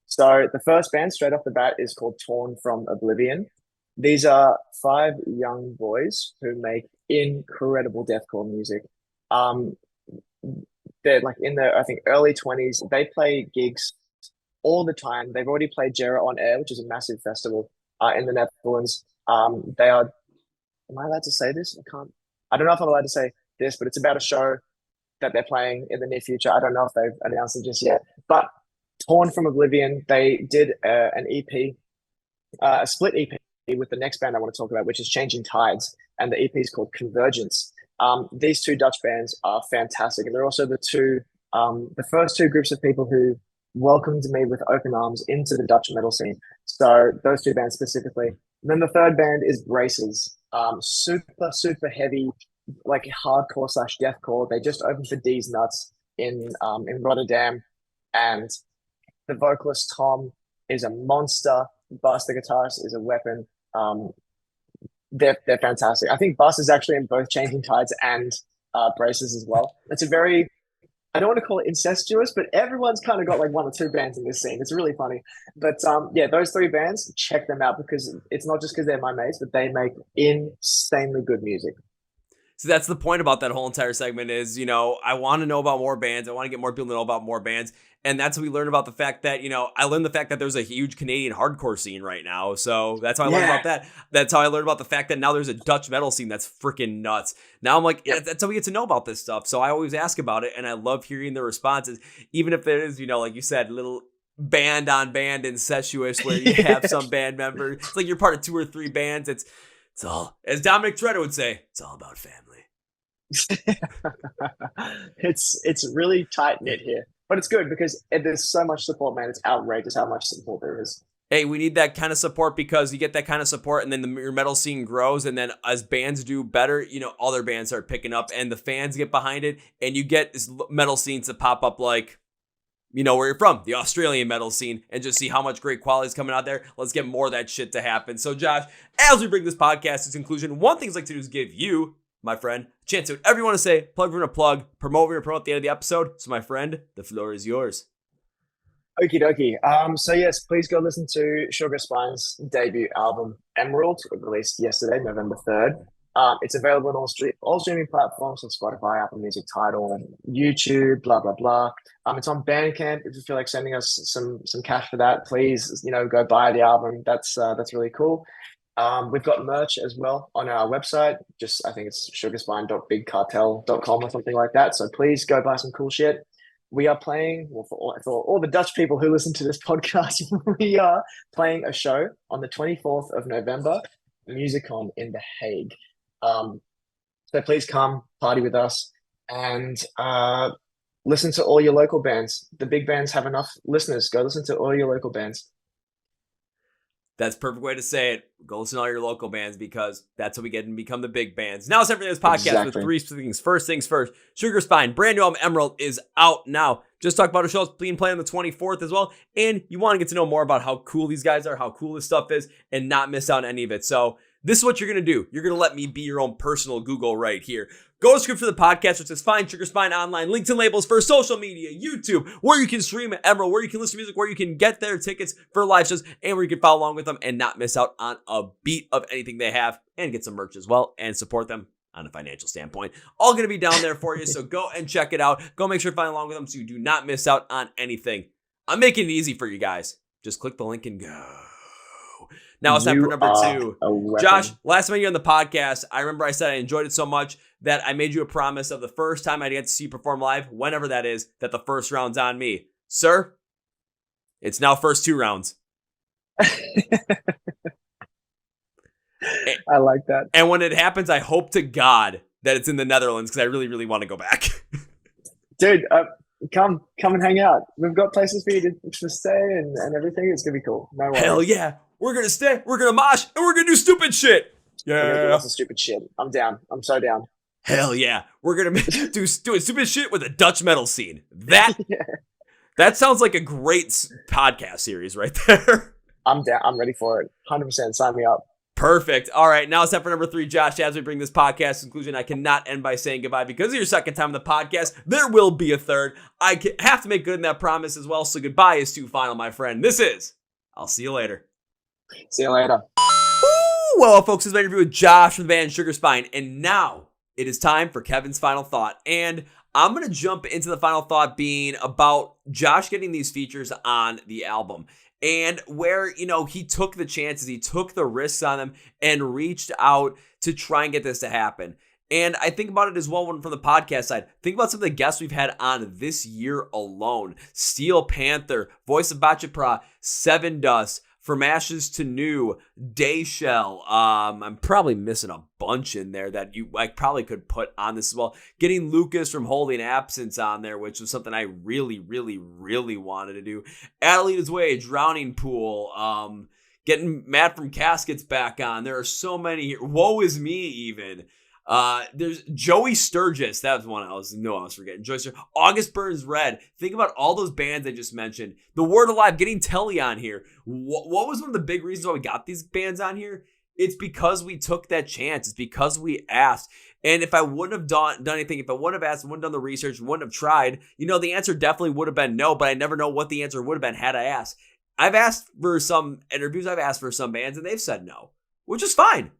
So the first band straight off the bat is called Torn from Oblivion. These are 5 young boys who make incredible deathcore music. They're like in their, I think, early 20s. They play gigs all the time. They've already played Jera on Air, which is a massive festival in the Netherlands. They are Am I allowed to say this? I don't know if I'm allowed to say this, but it's about a show that they're playing in the near future. I don't know if they've announced it just yet. But Torn from Oblivion, they did an EP, a split EP with the next band I want to talk about, which is Changing Tides, and the EP is called Convergence. These two Dutch bands are fantastic, and they're also the first two groups of people who welcomed me with open arms into the Dutch metal scene. So those two bands specifically. And then the third band is Braces, super heavy, like hardcore / deathcore. They just opened for D's Nuts in Rotterdam, and the vocalist Tom is a monster. Bas, the guitarist, is a weapon. They're fantastic. I think Bas is actually in both Changing Tides and Braces as well. It's a very, I don't want to call it incestuous, but everyone's kind of got like one or two bands in this scene. It's really funny. But yeah, those three bands, check them out, because it's not just because they're my mates, but they make insanely good music. So that's the point about that whole entire segment is, I want to know about more bands. I want to get more people to know about more bands. And that's what we learned about the fact that, I learned the fact that there's a huge Canadian hardcore scene right now. So that's how I learned about that. That's how I learned about the fact that now there's a Dutch metal scene that's freaking nuts. Now I'm like, that's how we get to know about this stuff. So I always ask about it, and I love hearing the responses, even if there is, like you said, little band on band incestuous where you have some band members. It's like you're part of 2 or 3 bands. It's all, as Dominic Toretto would say, it's all about family. It's really tight knit here, but it's good because there's so much support, man. It's outrageous how much support there is. Hey, we need that kind of support, because you get that kind of support, and then your metal scene grows, and then as bands do better, other bands start picking up, and the fans get behind it, and you get this metal scenes that pop up like, where you're from, the Australian metal scene, and just see how much great quality is coming out there. Let's get more of that shit to happen. So Josh, as we bring this podcast to its conclusion, one thing I'd like to do is give you, my friend, a chance to do whatever you want to say, plug for a plug, promote for promote at the end of the episode. So my friend, the floor is yours. Okie dokie. So yes, please go listen to Sugar Spine's debut album, Emerald, released yesterday, November 3rd. It's available on all streaming platforms, on Spotify, Apple Music, Tidal, YouTube, blah, blah, blah. It's on Bandcamp. If you feel like sending us some cash for that, please, go buy the album. That's really cool. We've got merch as well on our website. I think it's sugarspine.bigcartel.com or something like that. So please go buy some cool shit. We are playing, for all the Dutch people who listen to this podcast, we are playing a show on the 24th of November, Musicon in The Hague. So please come party with us and listen to all your local bands. The big bands have enough listeners. Go listen to all your local bands. That's a perfect way to say it. Go listen to all your local bands, because that's how we get and become the big bands. Now it's time for this podcast with 3 things. First things first, Sugar Spine, brand new album Emerald is out now. Just talked about a show that's being played on the 24th as well. And you want to get to know more about how cool these guys are, how cool this stuff is, and not miss out on any of it. So this is what you're going to do. You're going to let me be your own personal Google right here. Go to script for the podcast, which is Find Sugar Spine online, links and labels for social media, YouTube, where you can stream Emerald, where you can listen to music, where you can get their tickets for live shows, and where you can follow along with them and not miss out on a beat of anything they have, and get some merch as well and support them on a financial standpoint. All going to be down there for you, so go and check it out. Go make sure to follow along with them so you do not miss out on anything. I'm making it easy for you guys. Just click the link and go. Now it's time for number 2. Josh, last time you were on the podcast, I remember I said I enjoyed it so much that I made you a promise of the first time I get to see you perform live, whenever that is, that the first round's on me. Sir, it's now first 2 rounds. I like that. And when it happens, I hope to God that it's in the Netherlands, because I really, really want to go back. Dude, come and hang out. We've got places for you to stay and everything. It's going to be cool. No worries. Hell yeah. We're going to stay, we're going to mosh, and we're going to do stupid shit. Yeah. We're going to do lots of stupid shit. I'm down. I'm so down. Hell yeah. We're going to do stupid shit with a Dutch metal scene. That sounds like a great podcast series right there. I'm down. I'm ready for it. 100%. Sign me up. Perfect. All right. Now it's time for number 3, Josh. As we bring this podcast to conclusion, I cannot end by saying goodbye because of your second time on the podcast. There will be a third. I have to make good on that promise as well. So goodbye is too final, my friend. This is, I'll see you later. See you later. Ooh, well, folks, this is my interview with Josh from the band Sugar Spine. And now it is time for Kevin's final thought. And I'm going to jump into the final thought being about Josh getting these features on the album. And where, he took the chances, he took the risks on them and reached out to try and get this to happen. And I think about it as well from the podcast side. Think about some of the guests we've had on this year alone. Steel Panther, Voice of Bachapra, Seven Dust, From Ashes to New, Dayshell. I'm probably missing a bunch in there that I probably could put on this as well. Getting Lucas from Holding Absence on there, which was something I really, really, really wanted to do. Adelita's Way, Drowning Pool, getting Matt from Caskets back on. There are so many here. Woe Is Me even. There's Joey Sturgis. That was one I was forgetting. Joey Sturgis. August Burns Red. Think about all those bands I just mentioned. The Word Alive, getting Telly on here. What was one of the big reasons why we got these bands on here? It's because we took that chance. It's because we asked. And if I wouldn't have done anything, if I wouldn't have asked, wouldn't have done the research, wouldn't have tried, the answer definitely would have been no, but I never know what the answer would have been had I asked. I've asked for some interviews, I've asked for some bands, and they've said no, which is fine.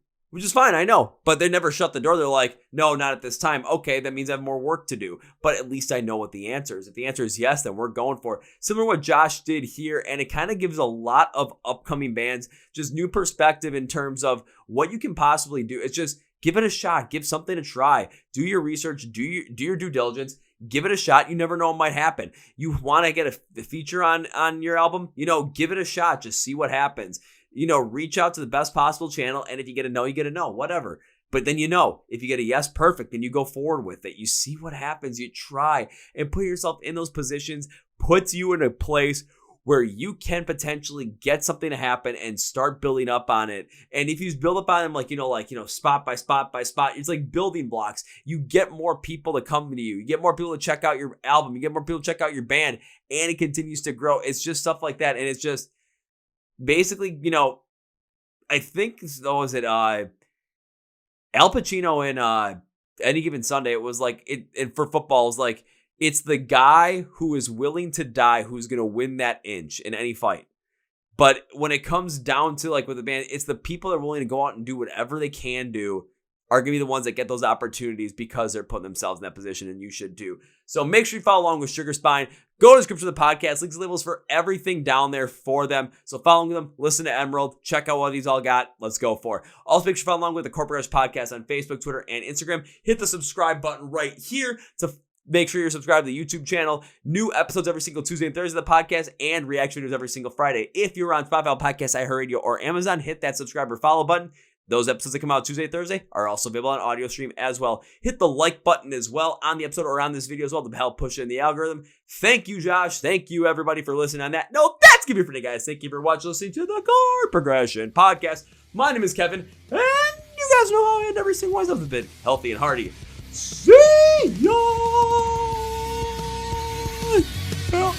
I know. But they never shut the door. They're like, no, not at this time. Okay, that means I have more work to do. But at least I know what the answer is. If the answer is yes, then we're going for it. Similar to what Josh did here. And it kind of gives a lot of upcoming bands just new perspective in terms of what you can possibly do. It's just give it a shot. Give something a try. Do your research. Do your due diligence. Give it a shot. You never know what might happen. You want to get a feature on your album? Give it a shot. Just see what happens. Reach out to the best possible channel. And if you get a no, you get a no, whatever. But then if you get a yes, perfect, then you go forward with it. You see what happens. You try and put yourself in those positions, puts you in a place where you can potentially get something to happen and start building up on it. And if you build up on them, spot by spot by spot, it's like building blocks. You get more people to come to you. You get more people to check out your album. You get more people to check out your band, and it continues to grow. It's just stuff like that. And it's just basically, I think, was it Al Pacino in Any Given Sunday? It was like, and for football, it was like, it's the guy who is willing to die who's going to win that inch in any fight. But when it comes down to with the band, it's the people that are willing to go out and do whatever they can do are going to be the ones that get those opportunities because they're putting themselves in that position, and you should too. So make sure you follow along with Sugar Spine. Go to the description of the podcast. Links and labels for everything down there for them. So follow them, listen to Emerald, check out what he's all got. Let's go for it. Also, make sure you follow along with the Chord Progression Podcast on Facebook, Twitter, and Instagram. Hit the subscribe button right here to make sure you're subscribed to the YouTube channel. New episodes every single Tuesday and Thursday of the podcast, and reaction videos every single Friday. If you're on Spotify, Podcast, iHeart, or Amazon, hit that subscribe or follow button. Those episodes that come out Tuesday, Thursday are also available on audio stream as well. Hit the like button as well on the episode or on this video as well to help push it in the algorithm. Thank you, Josh. Thank you, everybody, for listening on that. No, that's going to be it for today, guys. Thank you for watching, listening to the Chord Progression Podcast. My name is Kevin, and you guys know how I end every single one of them. Healthy and hearty. See ya!